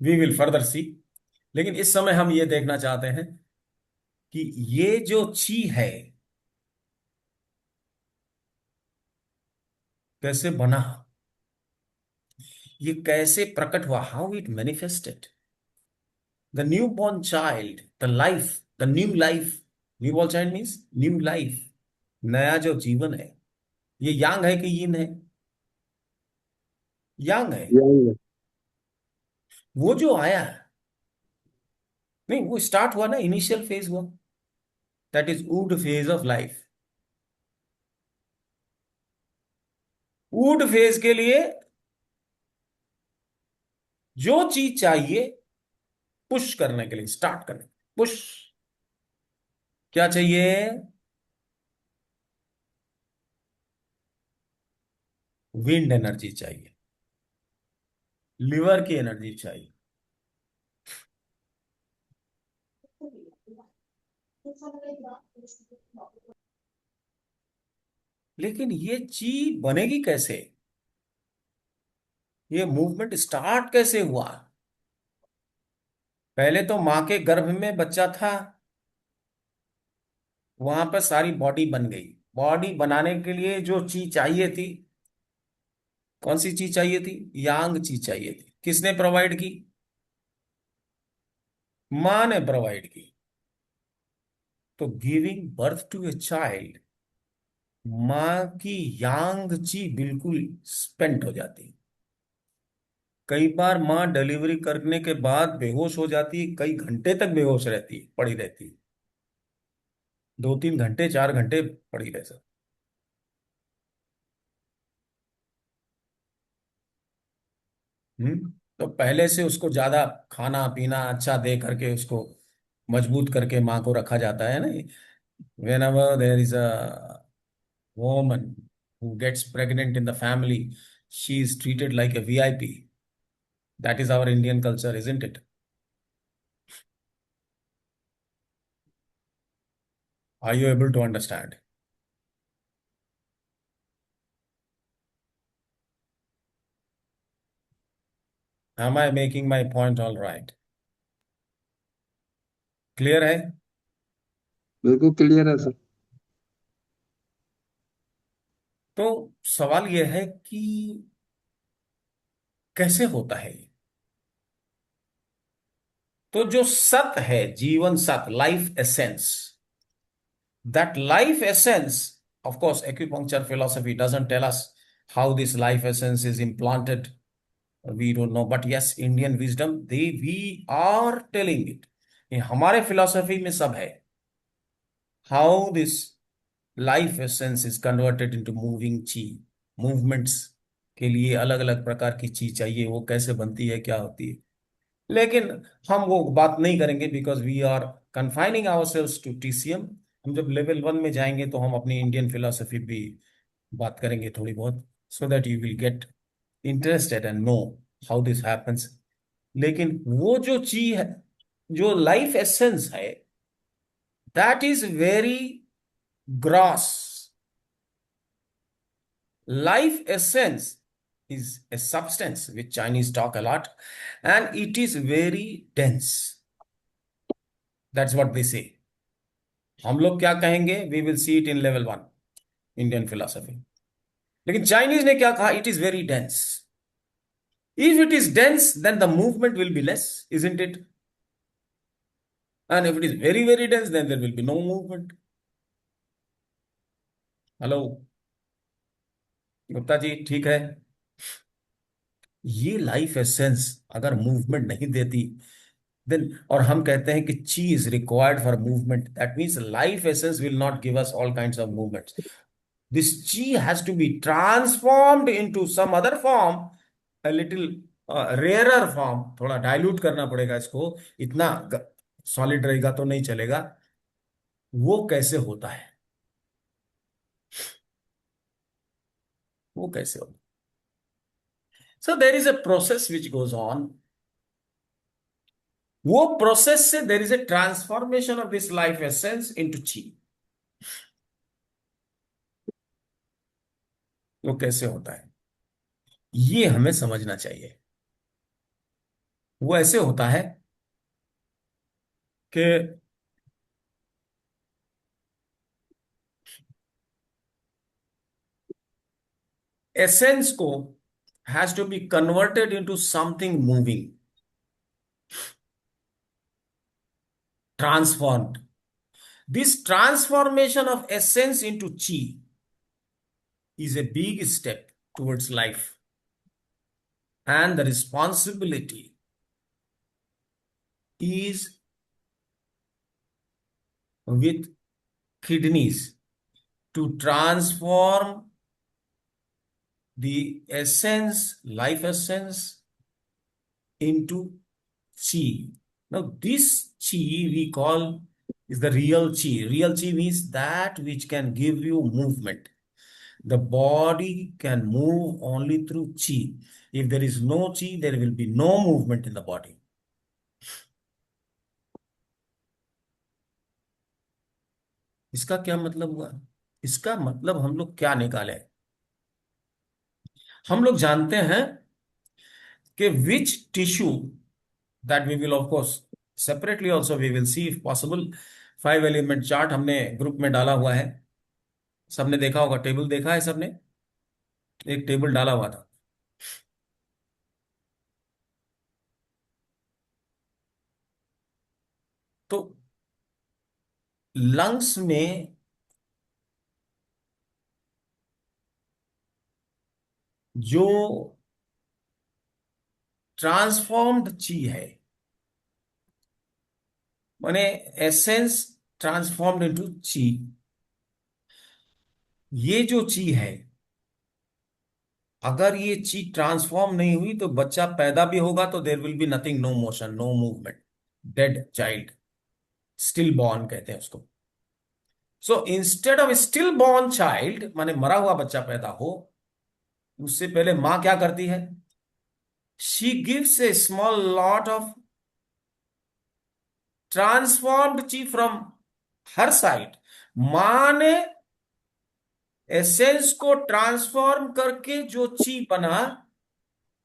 we will further see. लेकिन इस समय हम ये देखना चाहते हैं कि ये जो ची है कैसे बना, ये कैसे प्रकट हुआ, how it manifested. The new born child, the life, the new life. New born child means new life, नया जो जीवन है। ये यांग है कि यिन है? यांग है। यंग। वो जो आया, नहीं वो स्टार्ट हुआ ना, इनिशियल फेज हुआ, that is would phase of life. Would phase के लिए जो चीज चाहिए पुश करने के लिए, स्टार्ट करने, पुश, क्या चाहिए? विंड एनर्जी चाहिए, लिवर की एनर्जी चाहिए। लेकिन ये ची बनेगी कैसे? ये मूवमेंट स्टार्ट कैसे हुआ? पहले तो मां के गर्भ में बच्चा था, वहां पर सारी बॉडी बन गई। बॉडी बनाने के लिए जो चीज चाहिए थी, कौन सी चीज चाहिए थी? यांग चीज चाहिए थी। किसने प्रोवाइड की? मां ने प्रोवाइड की। तो giving birth to a child, मां की यांग ची बिल्कुल स्पेंट हो जाती। कई बार मां डिलीवरी करने के बाद बेहोश हो जाती, कई घंटे तक बेहोश रहती, पड़ी रहती, 2-3 घंटे 4 घंटे पड़ी रह सकती। तो पहले से उसको ज्यादा खाना पीना अच्छा दे करके उसको मजबूत करके माँ को रखा जाता है ना। Whenever there is a woman who gets pregnant in the family, she is treated like a VIP. That is our Indian culture, isn't it? Are you able to understand? Am I making my point all right? Clear है? बिल्कुल क्लियर है सर। तो सवाल यह है कि कैसे होता है ये? तो जो सत है, जीवन सत, life essence, that life essence, of course, acupuncture philosophy doesn't tell us how this life essence is implanted. We don't know. But yes, Indian wisdom, we are telling it. ये हमारे philosophy में सब है. How this life essence is converted into moving chi. Movements के लिए अलग अलग प्रकार की चीज चाहिए, वो कैसे बनती है, क्या होती है। लेकिन हम वो बात नहीं करेंगे, because we are confining ourselves to TCM. हम जब लेवल 1 में जाएंगे तो हम अपनी इंडियन फिलोसफी भी बात करेंगे थोड़ी बहुत, so that you will get interested and know how this happens. लेकिन वो जो चीज है, जो लाइफ एसेंस है, that is very gross. Life essence is a substance which Chinese talk a lot, and it is very dense. That's what they say. हम लोग क्या कहेंगे? We will see it in level 1 Indian philosophy. लेकिन चाइनीज ने क्या कहा? It is very dense. If it is dense, then the movement will be less, isn't it? And if it is very, very dense, then there will be no movement. Hello Gupta ji, ठीक है? ये लाइफ एसेंस अगर मूवमेंट नहीं देती, देन, और हम कहते हैं कि chi is required for movement, that means life essence will not give us all kinds of movements. This chi has to be transformed into some other form, a little rarer form. थोड़ा डाइल्यूट करना पड़ेगा इसको, इतना सॉलिड रहेगा तो नहीं चलेगा। वो कैसे होता है? वो कैसे होता है? So there is a process which goes on. वो प्रोसेस से there is a transformation of this life essence into chi. वो कैसे होता है ये हमें समझना चाहिए। वो ऐसे होता है कि एसेंस को has to be converted into something moving, transformed. This transformation of essence into chi is a big step towards life, and the responsibility is with kidneys to transform the essence, life essence, into chi. Now, this chi we call is the real chi. Real chi means that which can give you movement. The body can move only through chi. If there is no chi, there will be no movement in the body. इसका क्या मतलब हुआ? इसका मतलब हम लोग क्या निकाले? हम लोग जानते हैं कि which tissue that we will of course separately also we will see if possible. 5 element chart हमने ग्रुप में डाला हुआ है, सबने देखा होगा, टेबल देखा है सबने, एक टेबल डाला हुआ था। तो लंग्स में जो ट्रांसफॉर्म्ड ची है, माने एसेंस ट्रांसफॉर्म्ड इनटू ची, ये जो ची है, अगर ये ची ट्रांसफॉर्म नहीं हुई तो बच्चा पैदा भी होगा तो there will be nothing, no motion, no movement, dead child, still born कहते हैं उसको। So instead of still born child, माने मरा हुआ बच्चा पैदा हो, उससे पहले मां क्या करती है? She gives A small lot of transformed ची फ्रॉम हर साइड। मां ने एसेंस को ट्रांसफॉर्म करके जो ची बना,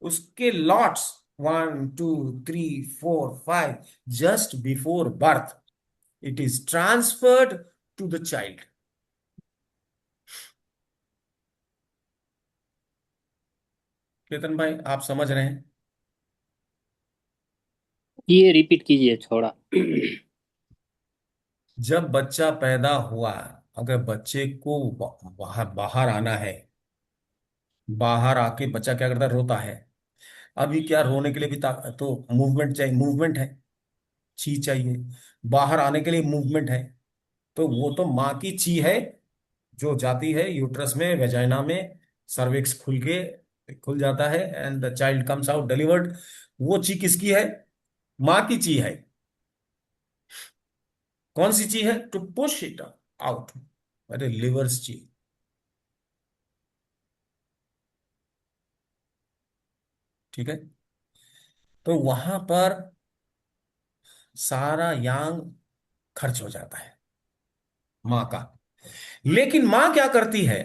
उसके lots 1 2 3 4 5 just before birth it is transferred to the child. Ketan भाई, आप समझ रहे हैं? ये रिपीट कीजिए थोड़ा। जब बच्चा पैदा हुआ, अगर बच्चे को बाहर बाहर आना है, बाहर आके बच्चा क्या करता है? रोता है। अभी क्या, रोने के लिए भी तो मूवमेंट चाहिए, मूवमेंट है, ची चाहिए। बाहर आने के लिए मूवमेंट है, तो वो तो माँ की ची है जो जाती है यूट्रस में, वेजाइना में, सर्विक्स खुल जाता है and the child comes out delivered. वो ची किसकी है? माँ की ची है। कौन सी ची है? टू पुश इट आउट, अरे लिवर्स ची। ठीक है, तो वहां पर सारा यांग खर्च हो जाता है माँ का। लेकिन माँ क्या करती है?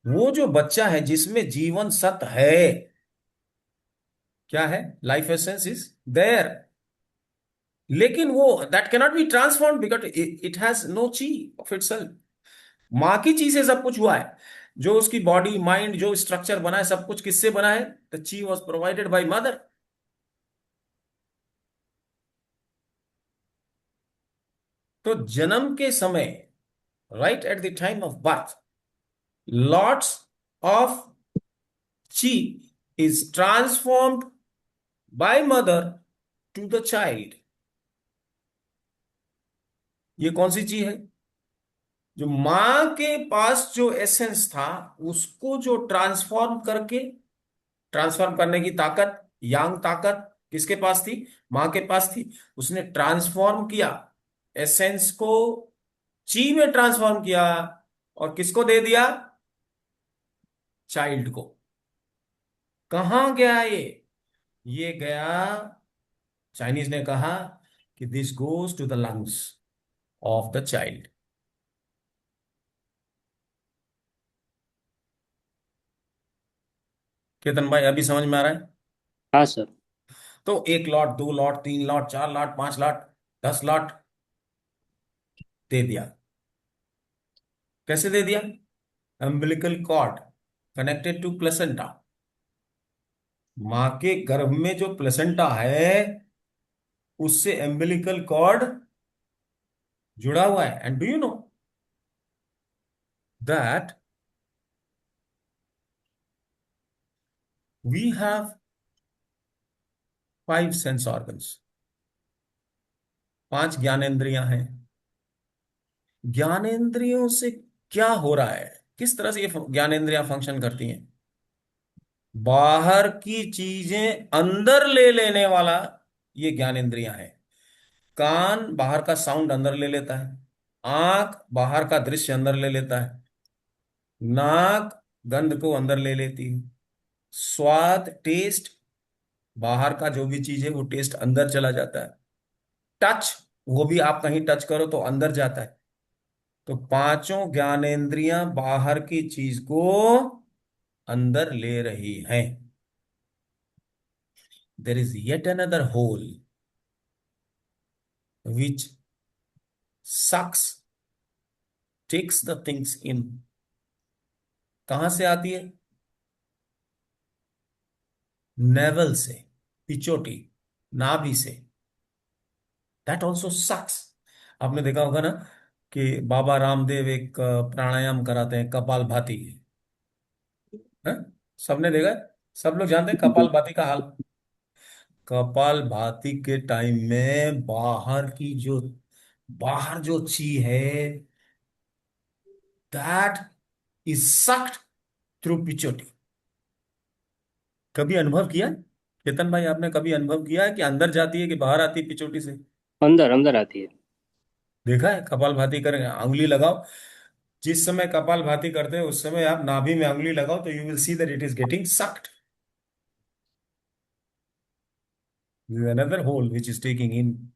वो जो बच्चा है जिसमें जीवन सत्व है, क्या है? लाइफ एसेंस इज देयर, लेकिन वो that cannot be transform because it has no chi of itself. माँ की ची से सब कुछ हुआ है, जो उसकी बॉडी माइंड जो स्ट्रक्चर बना है, सब कुछ किससे बना है? द ची वॉज प्रोवाइडेड बाय मदर। तो जन्म के समय, right at the time of birth, lots of ची is transformed by mother to the child। ये कौन सी चीज है? जो मां के पास जो एसेंस था, उसको जो ट्रांसफॉर्म करने की ताकत, यांग ताकत किसके पास थी? मां के पास थी। उसने ट्रांसफॉर्म किया, एसेंस को ची में ट्रांसफॉर्म किया, और किसको दे दिया? चाइल्ड को। कहां गया ये गया, चाइनीज ने कहा कि this goes to the lungs of the child. Ketan भाई, अभी समझ में आ रहा है? हाँ सर। तो 1 lot, 2 lot, 3 lot, 4 lot, 5 lot, 10 lot दे दिया। कैसे दे दिया? Umbilical cord connected to placenta. मां के गर्भ में जो प्लेसेंटा है, उससे अम्बिलिकल कॉर्ड जुड़ा हुआ है। And do you know that we have 5 sense organs, 5 ज्ञानेंद्रियां हैं। ज्ञानेंद्रियों से क्या हो रहा है? किस तरह से ये ज्ञानेंद्रियां फंक्शन करती हैं? बाहर की चीजें अंदर ले लेने वाला ये ज्ञानेंद्रियां है। कान बाहर का साउंड अंदर ले लेता है, आंख बाहर का दृश्य अंदर ले लेता है, नाक गंध को अंदर ले लेती है, स्वाद टेस्ट बाहर का जो भी चीज है वो टेस्ट अंदर चला जाता है, टच वो भी आप कहीं टच करो तो अंदर जाता है। तो पांचों ज्ञानेंद्रियां बाहर की चीज को अंदर ले रही हैं। There is yet another hole which sucks takes the things in. कहां से आती है? नेवल से, पिचोटी, नाभि से। That also sucks. आपने देखा होगा ना कि बाबा रामदेव एक प्राणायाम कराते हैं, कपालभाति। है? सबने देखा है? सब लोग जानते हैं कपालभाति का हाल। कपालभाति के टाइम में बाहर जो ची है, दैट इज सक्ड थ्रू पिचोटी। कभी अनुभव किया? चेतन भाई, आपने कभी अनुभव किया है कि अंदर जाती है कि बाहर आती है पिचोटी से? अंदर अंदर आती है। देखा है? कपालभाति करें, अंगुली लगाओ। जिस समय कपालभाति करते हैं उस समय आप नाभि में अंगुली लगाओ तो you will see that it is getting sucked. Another hole which is taking in,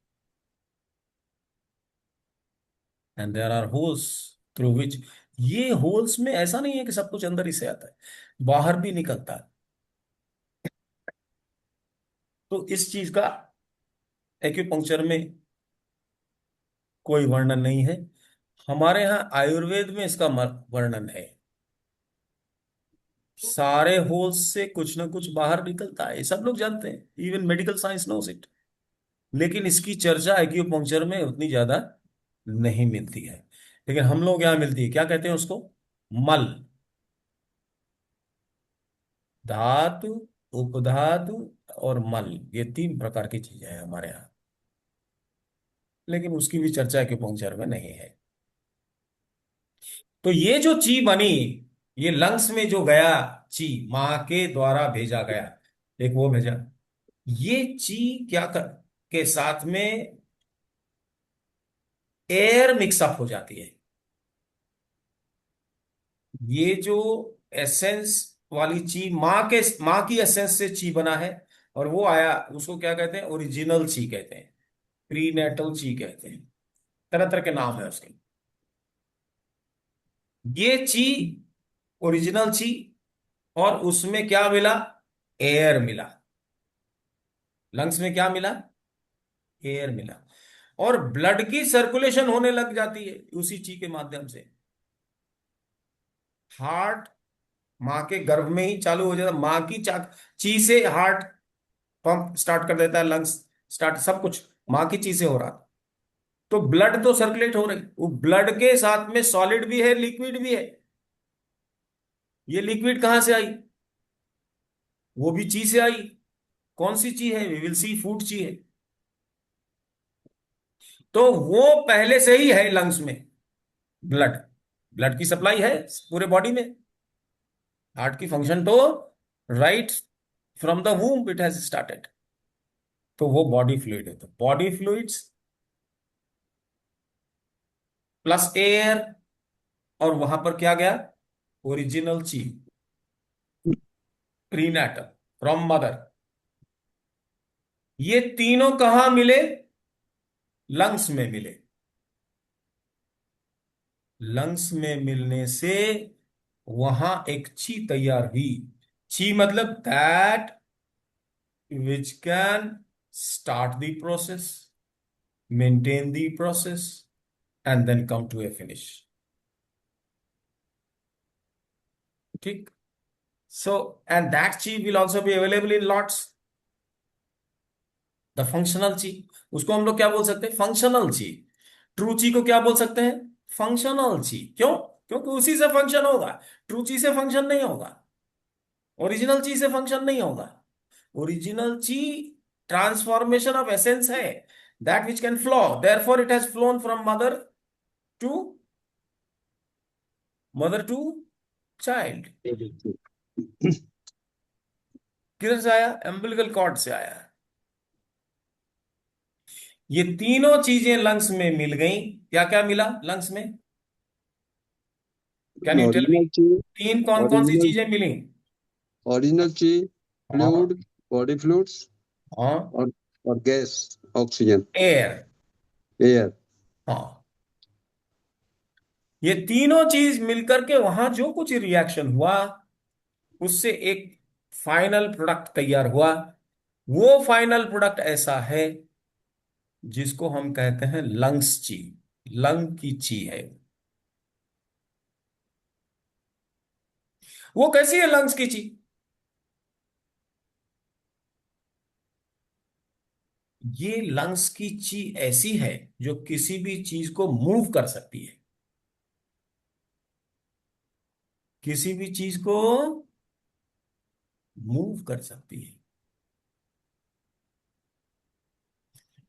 and there are holes through which. ये होल्स में ऐसा नहीं है कि सब कुछ अंदर ही से आता है, बाहर भी निकलता है। तो इस चीज का एक्यूपंक्चर में कोई वर्णन नहीं है। हमारे यहाँ आयुर्वेद में इसका वर्णन है। सारे होल्स से कुछ ना कुछ बाहर निकलता है, ये सब लोग जानते हैं, even medical science nose it. लेकिन इसकी चर्चा एक्यूपंक्चर में उतनी ज्यादा नहीं मिलती है। लेकिन हम लोग यहाँ मिलती है। क्या कहते हैं उसको? मल, धातु, उपधातु और मल, ये तीन प्रकार की चीजें हैं हमारे यहाँ। लेकिन उसकी भी चर्चा एक्यूपंक्चर में नहीं है। तो ये जो ची बनी, ये लंग्स में जो गया ची, मां के द्वारा भेजा गया, एक वो भेजा, ये ची क्या कर के साथ में एयर मिक्सअप हो जाती है। ये जो एसेंस वाली ची, माँ की एसेंस से ची बना है, और वो आया, उसको क्या कहते हैं? ओरिजिनल ची कहते हैं, प्रीनेटल ची कहते हैं, तरह तरह के नाम है उसके। ये ची ओरिजिनल ची, और उसमें क्या मिला? एयर मिला। लंग्स में क्या मिला? एयर मिला। और ब्लड की सर्कुलेशन होने लग जाती है उसी ची के माध्यम से। हार्ट माँ के गर्भ में ही चालू हो जाता, माँ की ची से हार्ट पंप स्टार्ट कर देता है, लंग्स स्टार्ट, सब कुछ माँ की ची से हो रहा था। तो ब्लड तो सर्कुलेट हो रही, वो ब्लड के साथ में सॉलिड भी है, लिक्विड भी है। ये लिक्विड कहां से आई? वो भी ची से आई। कौन सी ची है? वी विल सी, फूड ची है। तो वो पहले से ही है लंग्स में। ब्लड ब्लड की सप्लाई है पूरे बॉडी में। हार्ट की फंक्शन तो right from the वूम it has started. तो वो बॉडी फ्लूइड है। तो बॉडी फ्लूइड्स प्लस एयर, और वहां पर क्या गया? ओरिजिनल ची, प्रीनेटल, फ्रॉम मदर। ये तीनों कहां मिले? लंग्स में मिले। लंग्स में मिलने से वहां एक ची तैयार हुई। ची मतलब that which can start the process, maintain the process, and then come to a finish. ठीक। So and that chi will also be available in lots. The functional chi, उसको हम लोग क्या बोल सकते हैं? फंक्शनल ची। ट्रू ची को क्या बोल सकते हैं? फंक्शनल ची। क्यों? क्योंकि उसी से फंक्शन होगा। ट्रू ची से फंक्शन नहीं होगा, ओरिजिनल ची से फंक्शन नहीं होगा। Original chi transformation of essence है, that which can flow, therefore it has flown from to mother to child. किधर से आया? एम्बिलिकल कॉर्ड से आया। ये तीनों चीजें लंग्स में मिल गई। क्या क्या मिला लंग्स में? Can you tell me? Original chi तीन कौन कौन सी ओरिजिनल चीजें मिली? ओरिजिनल ची हाँ। फ्लूइड, बॉडी फ्लूइड्स, हाँ। और और गैस, ऑक्सीजन, एयर। एयर। हाँ। ये तीनों चीज मिलकर के वहां जो कुछ रिएक्शन हुआ, उससे एक फाइनल प्रोडक्ट तैयार हुआ। वो फाइनल प्रोडक्ट ऐसा है जिसको हम कहते हैं लंग्स ची। लंग की ची है। वो कैसी है लंग्स की ची? ये लंग्स की ची ऐसी है जो किसी भी चीज को मूव कर सकती है। किसी भी चीज को मूव कर सकती है।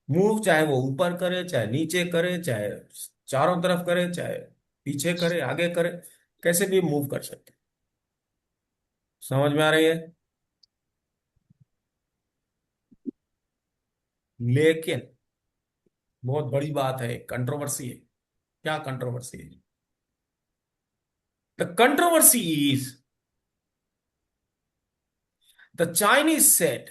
मूव चाहे वो ऊपर करे, चाहे नीचे करे, चाहे चारों तरफ करे, चाहे पीछे करे, आगे करे, कैसे भी मूव कर सकते हैं। समझ में आ रही है? लेकिन बहुत बड़ी बात है, कंट्रोवर्सी है। क्या कंट्रोवर्सी है? The controversy is the Chinese said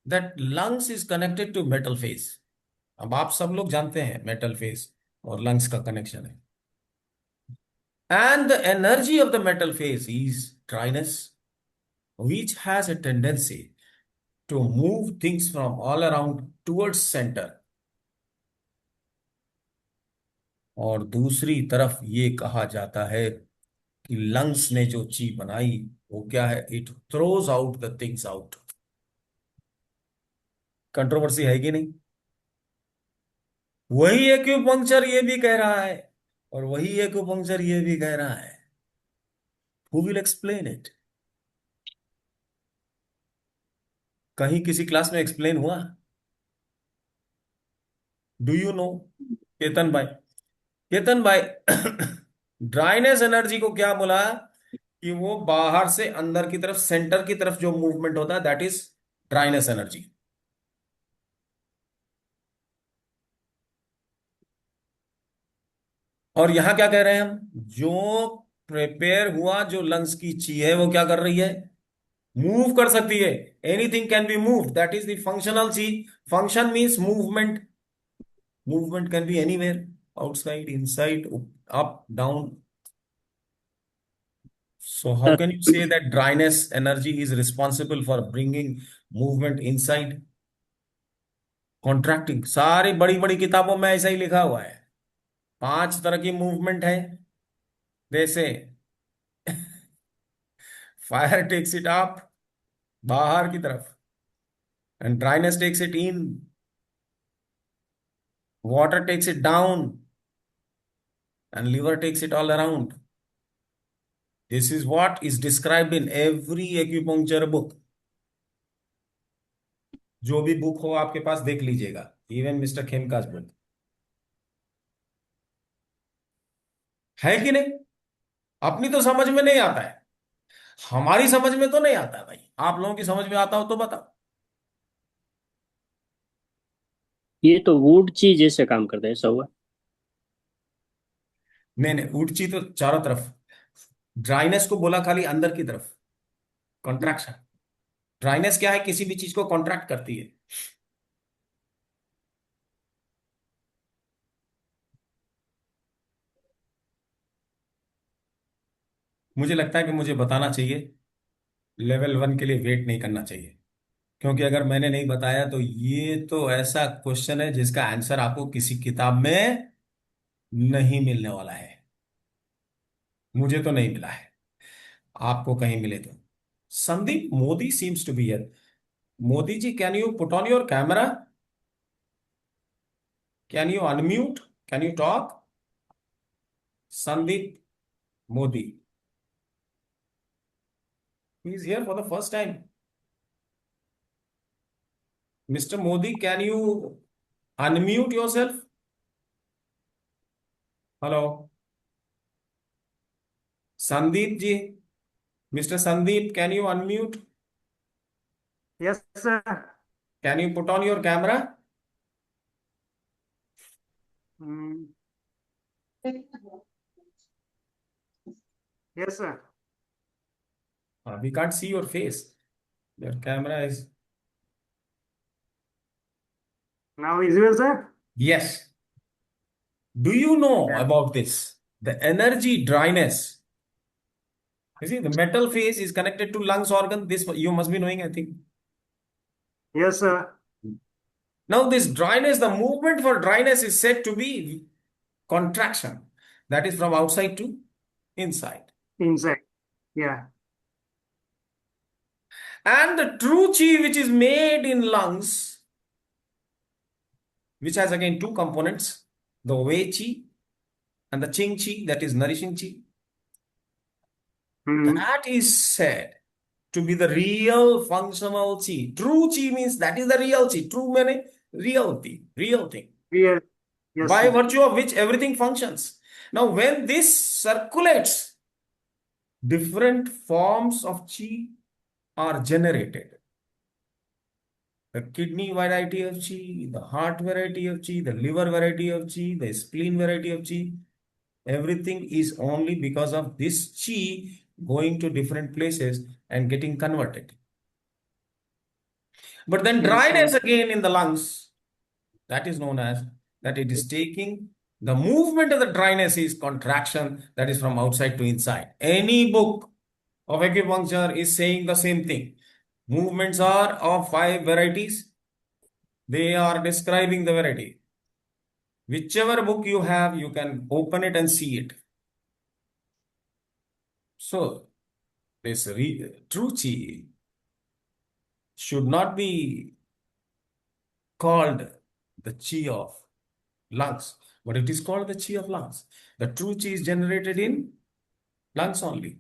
that lungs is connected to metal phase. अब आप सब लोग जानते हैं मेटल फेस और लंग्स का कनेक्शन है। And the energy of the metal phase is dryness, which has a tendency to move things from all around towards center। और दूसरी तरफ ये कहा जाता है कि लंग्स ने जो ची बनाई वो क्या है? It throws out the things out. Controversy है कि नहीं? वही एक्यूपंक्चर ये भी कह रहा है और वही एक्यूपंक्चर ये भी कह रहा है। Who will explain it? कहीं किसी क्लास में एक्सप्लेन हुआ? Do you no? केतन भाई, केतन भाई, ड्राइनेस एनर्जी को क्या बोला? कि वो बाहर से अंदर की तरफ, सेंटर की तरफ जो मूवमेंट होता है, दैट इज ड्राइनेस एनर्जी। और यहां क्या कह रहे हैं हम? जो प्रिपेयर हुआ, जो लंग्स की ची है, वो क्या कर रही है? मूव कर सकती है। Anything can be move, that is the functional chi. Function means movement. Movement can be anywhere, outside, inside, up, down. So how can you say that dryness energy is responsible for bringing movement inside? Contracting, सारी बड़ी बड़ी किताबों में ऐसा ही लिखा हुआ है। 5 तरह की मूवमेंट है। जैसे फायर टेक्स इट अप, बाहर की तरफ, and dryness takes it in, water takes it down, and liver takes it all around. This is what is described in every acupuncture book. जो भी बुक हो आपके पास देख लीजिएगा, इवन मिस्टर खेमकाज बुक। है कि नहीं? अपनी तो समझ में नहीं आता है। हमारी समझ में तो नहीं आता है भाई। आप लोगों की समझ में आता हो तो बताओ। ये तो वुड ची जैसे काम करता है, ऐसा हुआ? नहीं नहीं, ऊंची तो चारों तरफ। ड्राइनेस को बोला खाली अंदर की तरफ, कॉन्ट्रैक्शन। ड्राइनेस क्या है? किसी भी चीज को कॉन्ट्रैक्ट करती है। मुझे लगता है कि मुझे बताना चाहिए, लेवल 1 के लिए वेट नहीं करना चाहिए। क्योंकि अगर मैंने नहीं बताया तो ये तो ऐसा क्वेश्चन है जिसका आंसर आपको किसी किताब में नहीं मिलने वाला है। मुझे तो नहीं मिला है। आपको कहीं मिले तो। Sandeep Modi seems to be here. Modi ji, can you put on your camera? Can you unmute? Can you talk? Sandeep Modi. He is here for the first time. Mr. Modi, can you unmute yourself? Hello. Sandeep ji. Mr. Sandeep, can you unmute? Yes, sir. Can you put on your camera? Mm. Yes, sir. We can't see your face. Your camera is. Now visible, sir? Yes. Do you know Yeah. about this? The energy dryness. You see, the metal phase is connected to lungs organ. This you must be knowing, I think. Yes, sir. Now, this dryness, the movement for dryness is said to be contraction. That is from outside to inside. Inside. Yeah. And the true chi, which is made in lungs, which has again two components, the Wei chi and the Qing chi, that is nourishing chi. Mm. That is said to be the real functional chi. True chi means that is the real chi. True meaning real thing, real thing, Yes. Yes, by sir. virtue of which everything functions. Now, when this circulates, different forms of chi are generated. The kidney variety of chi, the heart variety of chi, the liver variety of chi, the spleen variety of chi. Everything is only because of this chi going to different places and getting converted. But then Yes, dryness sir. again in the lungs, that is known as that it is taking the movement of the dryness is contraction, that is from outside to inside. Any book of acupuncture is saying the same thing. Movements are of 5 varieties. They are describing the variety. Whichever book you have, you can open it and see it. So, this true chi should not be called the chi of lungs, but it is called the chi of lungs. The true chi is generated in lungs only.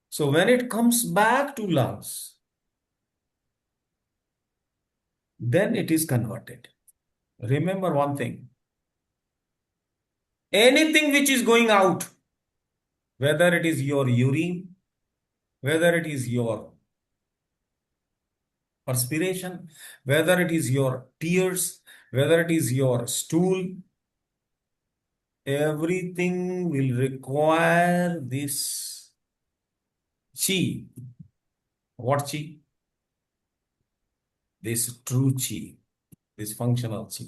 So, when it comes back to lungs, then it is converted. Remember one thing. Anything which is going out, whether it is your urine, whether it is your perspiration, whether it is your tears, whether it is your stool, everything will require this chi. What chi? This true chi, this functional chi.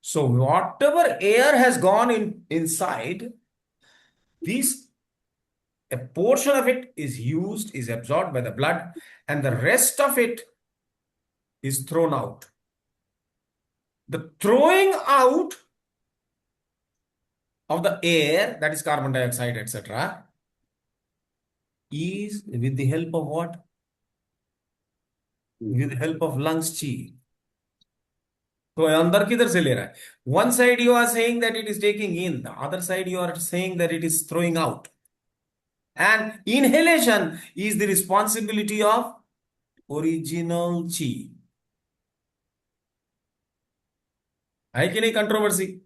So whatever air has gone inside, this a portion of it is used, is absorbed by the blood, and the rest of it is thrown out. The throwing out of the air, that is carbon dioxide, etc., is with the help of what? With the help of lungs chi. तो अंदर किधर से ले रहा है? One side you are saying that it is taking in, the other side you are saying that it is throwing out. And inhalation is the responsibility of original chi. है कि नहीं controversy?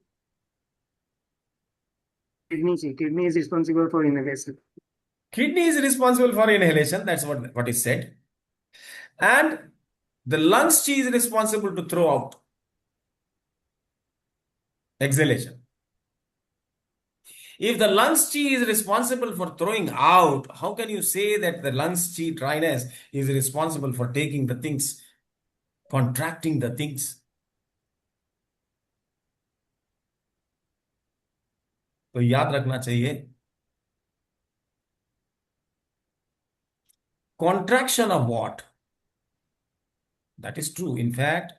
Kidney is responsible for inhalation. Kidney is responsible for inhalation, that's what is said. And the lungs chi is responsible to throw out. Exhalation. If the lungs chi is responsible for throwing out, how can you say that the lungs chi dryness is responsible for taking the things, contracting the things? तो याद रखना चाहिए, contraction of what? That is true. In fact,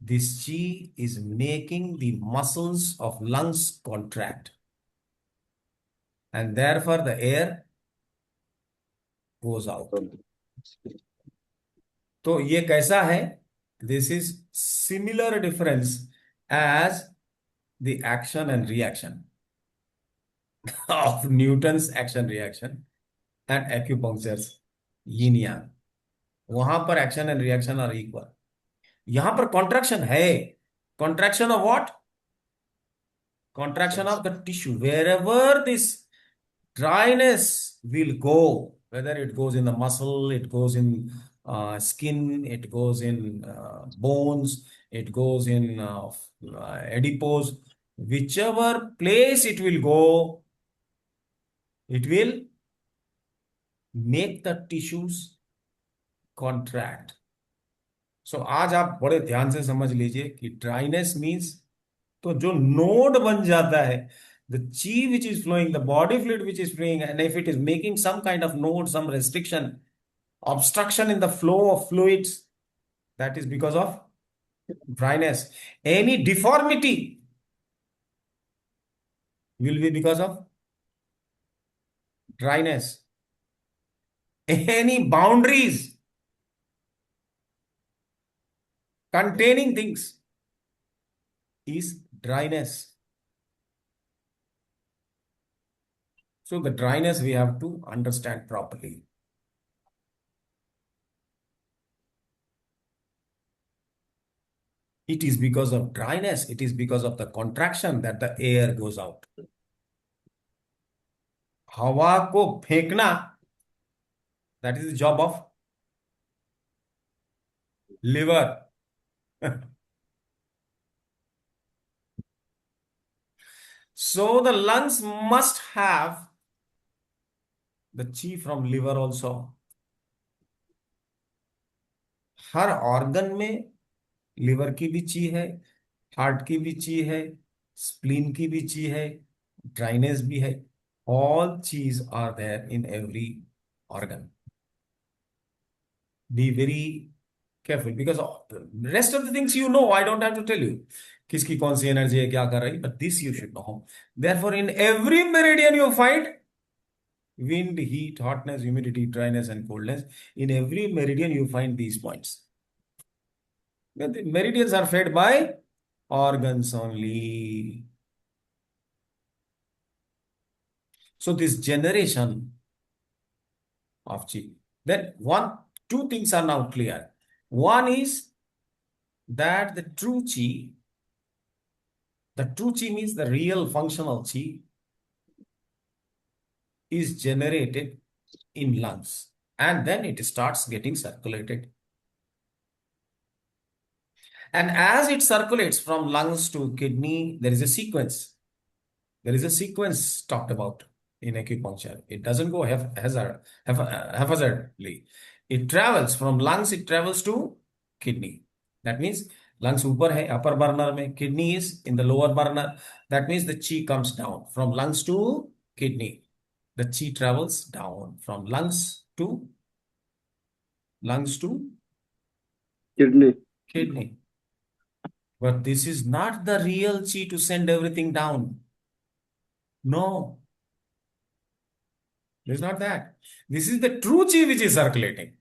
this chi is making the muscles of lungs contract, and therefore the air goes out. तो ये कैसा है? This is similar difference as the action and reaction of Newton's action reaction and acupuncture's yin yang. वहां पर action and reaction are equal. यहां पर कॉन्ट्रैक्शन है. Contraction of what? Contraction of the tissue. Wherever this dryness will go, whether it goes in the muscle, it goes in skin, it goes in bones, it goes in adipose, whichever place it will go, it will make the tissues contract. So आज आप बड़े ध्यान से समझ लीजिए कि ड्राइनेस मीन्स, तो जो नोड बन जाता है, the chi which is flowing, the body fluid which is flowing, and if it is making some kind of node, some restriction, obstruction in the flow of fluids, that is because of dryness. Any deformity will be because of dryness. Any boundaries containing things is dryness. So the dryness we have to understand properly. It is because of dryness, it is because of the contraction that the air goes out. हवा को फेंकना, that is the job of liver. So the lungs must have the chi from liver also. Her organ में लिवर की भी ची है, हार्ट की भी ची है, स्प्लीन की भी ची है, ड्राइनेस भी है. All cheese are there in every organ. Be very careful because the rest of the things you know, I don't have to tell you. किसकी कौन सी एनर्जी है, क्या कर रही, but this you should know. Therefore, in every meridian you find wind, heat, hotness, humidity, dryness, and coldness. In every meridian you find these points. The meridians are fed by organs only. So this generation of chi. Then two things are now clear. One is that the true chi means the real functional chi is generated in lungs, and then it starts getting circulated. And as it circulates from lungs to kidney, there is a sequence. There is a sequence talked about in acupuncture. It doesn't go haphazardly. It travels from lungs, it travels to kidney. That means lungs ऊपर है, upper burner में, kidney is in the lower burner. That means the chi comes down from lungs to kidney. The chi travels down from lungs to kidney. But this is not the real chi to send everything down. No. It's not that. This is the true chi which is circulating.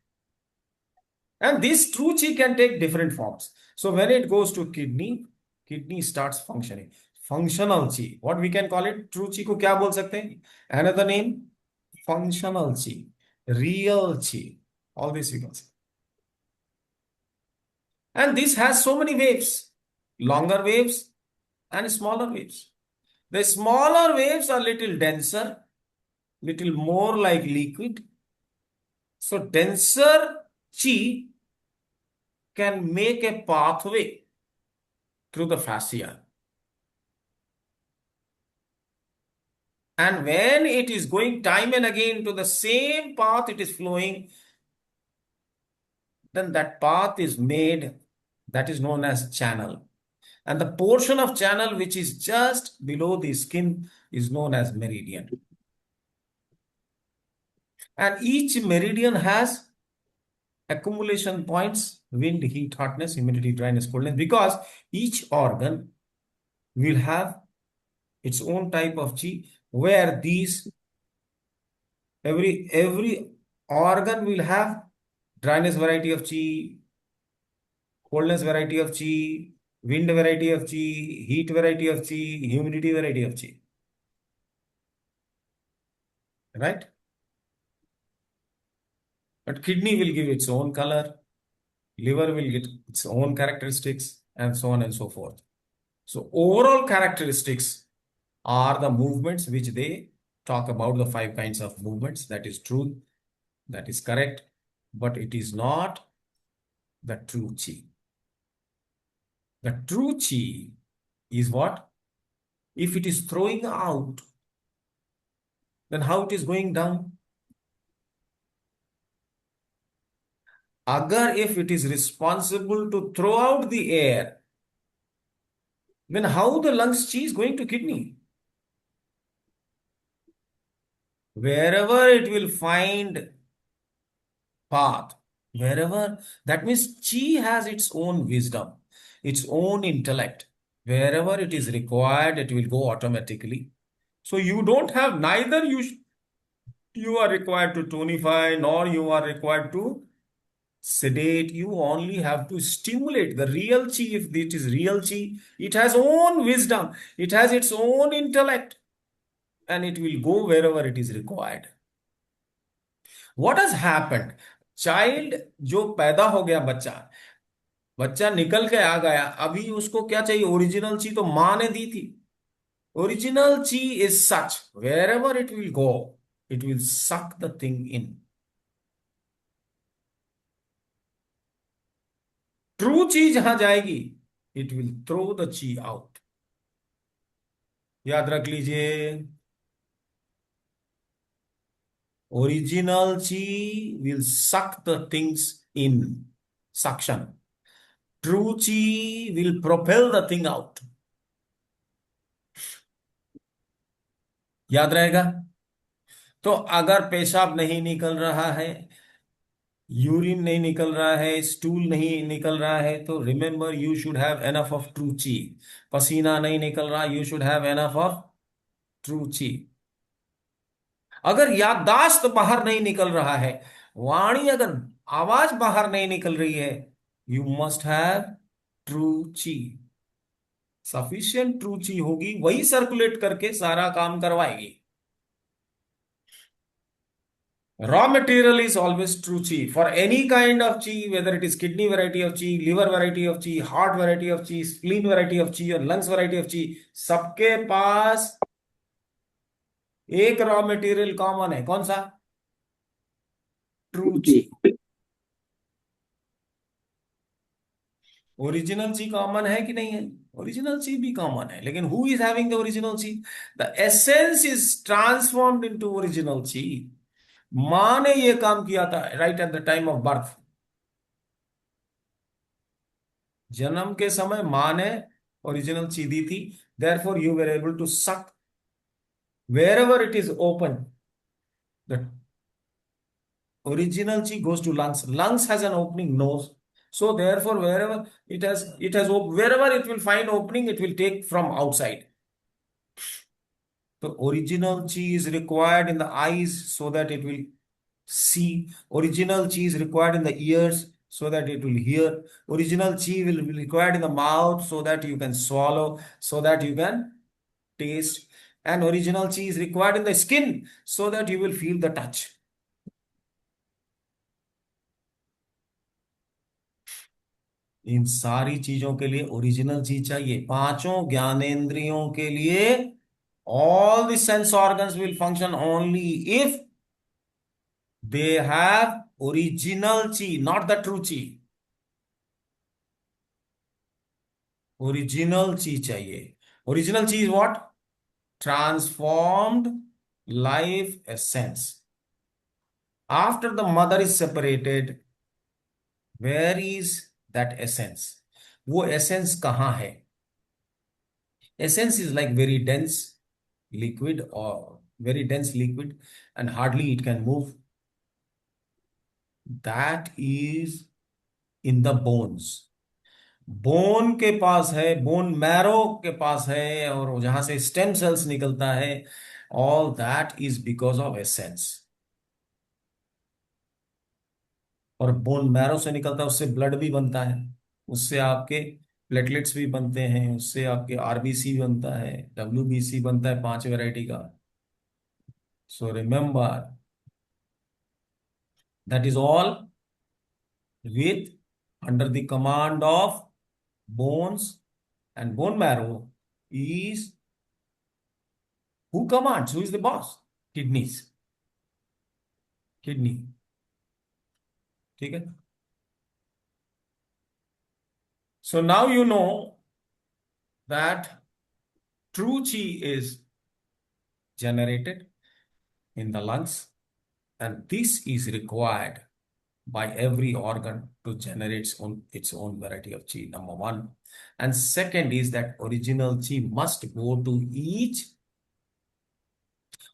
And this true chi can take different forms. So when it goes to kidney starts functioning. Functional chi. What we can call it? True chi को क्या बोल सकते हैं? Another name? Functional chi. Real chi. All this we can say. And this has so many waves. Longer waves and smaller waves. The smaller waves are little denser, little more like liquid. So denser chi can make a pathway through the fascia. And when it is going time and again to the same path it is flowing, then that path is made, that is known as channel. And the portion of channel which is just below the skin is known as meridian. And each meridian has accumulation points: wind, heat, hotness, humidity, dryness, coldness, because each organ will have its own type of chi, where every organ will have dryness variety of chi, coldness variety of chi, wind variety of chi, heat variety of chi, humidity variety of chi. Right? But kidney will give its own color, liver will get its own characteristics, and so on and so forth. So overall characteristics are the movements which they talk about the 5 kinds of movements. That is truth. That is correct. But it is not the true chi. The true chi is what? If it is throwing out, then how it is going down? Agar if it is responsible to throw out the air, then how the lungs chi is going to kidney? Wherever it will find path, wherever, that means chi has its own wisdom, its own intellect. Wherever it is required, it will go automatically. So you don't have, neither you are required to tonify, nor you are required to sedate. You only have to stimulate the real chi. If it is real chi, it has own wisdom, it has its own intellect, and it will go wherever it is required. What has happened? Child जो पैदा हो गया, बच्चा निकल के आ गया, अभी उसको क्या चाहिए? ओरिजिनल ची तो मां ने दी थी. Original chi is such, wherever it will go, it will suck the thing in. True chi जहां जाएगी, it will throw the chi out. याद रख लीजिए, original chi will suck the things in, suction. True chi will propel the thing out. याद रहेगा? तो अगर पेशाब नहीं निकल रहा है, यूरिन नहीं निकल रहा है, स्टूल नहीं निकल रहा है, तो remember you should have enough of true ची. पसीना नहीं निकल रहा, you should have enough of true ची. अगर याददाश्त बाहर नहीं निकल रहा है, वाणी अगर आवाज बाहर नहीं निकल रही है, यू मस्ट हैव ट्रू ची. सफिशिएंट ट्रू ची होगी, वही सर्कुलेट करके सारा काम करवाएगी. Raw material is always true chi. For any kind of chi, whether it is kidney variety of chi, liver variety of chi, heart variety of chi, spleen variety of chi और lungs variety of chi, सबके पास एक रॉ मटेरियल कॉमन है. कौन सा? ट्रू ची. ओरिजिनल ची कॉमन है कि नहीं है? ओरिजिनल ची भी कॉमन है, लेकिन who is having the original chi? The essence is transformed into original chi. मां ने ये काम किया था right at the time of birth. जन्म के समय मां ने ओरिजिनल ची दी थी. Therefore you were able to suck wherever it is open. The original chi goes to lungs. Lungs has an opening nose, so therefore wherever wherever it will find opening, it will take from outside. So original chi is required in the eyes so that it will see. Original chi is required in the ears so that it will hear. Original chi will be required in the mouth so that you can swallow, so that you can taste. And original chi is required in the skin so that you will feel the touch. इन सारी चीजों के लिए ओरिजिनल ची चाहिए. पांचों ज्ञानेंद्रियों के लिए all the sense organs will function only if they have original chi, not the true chi. Original chi चाहिए. Original chi is what? Transformed life essence. After the mother is separated, where is that essence? वो essence कहाँ है? Essence is like very dense liquid and hardly it can move. That is in the bones. Bone के पास है, बोन मैरो के पास है, और जहां से स्टेम सेल्स निकलता है. All that is because of essence. और बोन मैरो से निकलता है, उससे ब्लड भी बनता है, उससे आपके प्लेटलेट्स भी बनते हैं, उससे आपके आरबीसी बनता है, डब्ल्यूबीसी बनता है, 5 वैरायटी का. So remember that is all with under the command of bones, and bone marrow is who commands, who is the boss? Kidneys, kidney, ठीक है। So now you know that true chi is generated in the lungs, and this is required by every organ to generate its own variety of chi, number one. And second is that original chi must go to each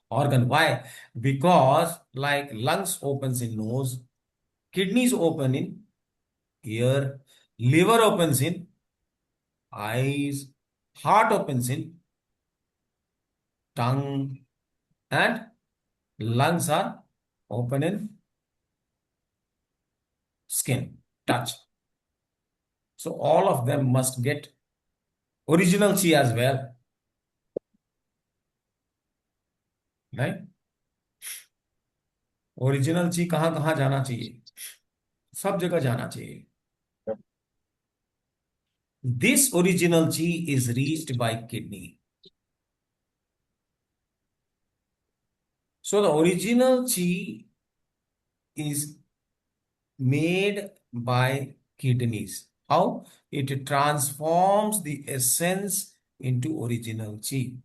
organ. Why? Because like lungs opens in nose, kidneys open in ear, liver opens in eyes, heart opens in tongue, and lungs are open in skin, touch. So all of them must get original chi as well, right? Original ची कहाँ कहाँ जाना चाहिए? सब जगह जाना चाहिए. This original chi is reached by kidney. So the original chi is made by kidneys. How? It transforms the essence into original chi.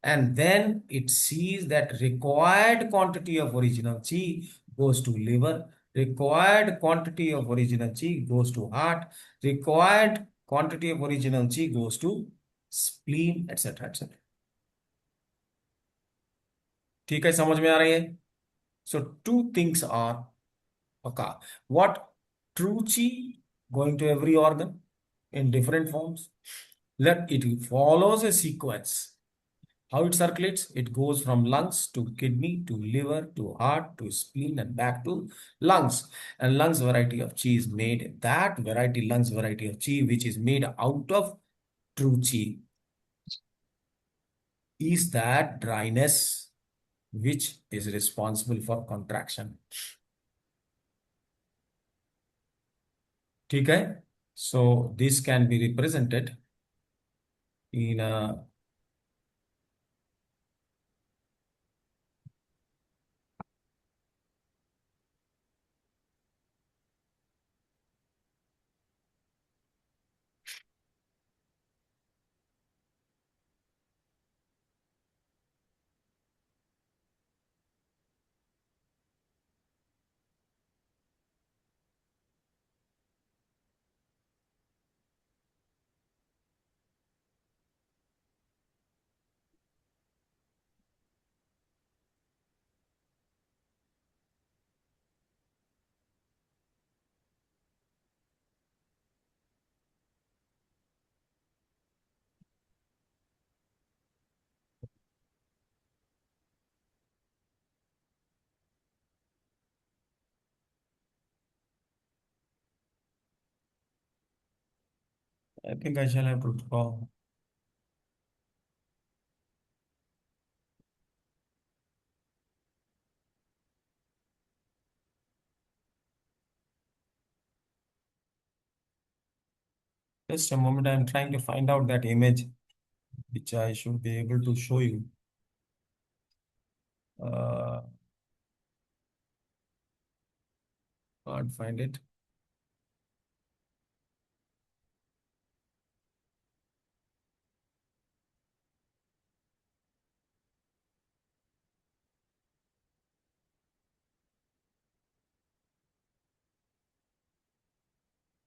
And then it sees that required quantity of original chi goes to liver, required quantity of original chi goes to heart, required quantity of original chi goes to spleen, etc. etc. ठीक है, समझ में आ रही है? So two things are okay. What? True chi going to every organ in different forms. Let it follows a sequence. How it circulates? It goes from lungs to kidney to liver to heart to spleen and back to lungs. And lungs variety of chi is made. That variety, lungs variety of chi, which is made out of true chi, is that dryness which is responsible for contraction. ठीक है? So this can be represented in a I think I shall have to draw. Just a moment, I'm trying to find out that image which I should be able to show you. Can't find it.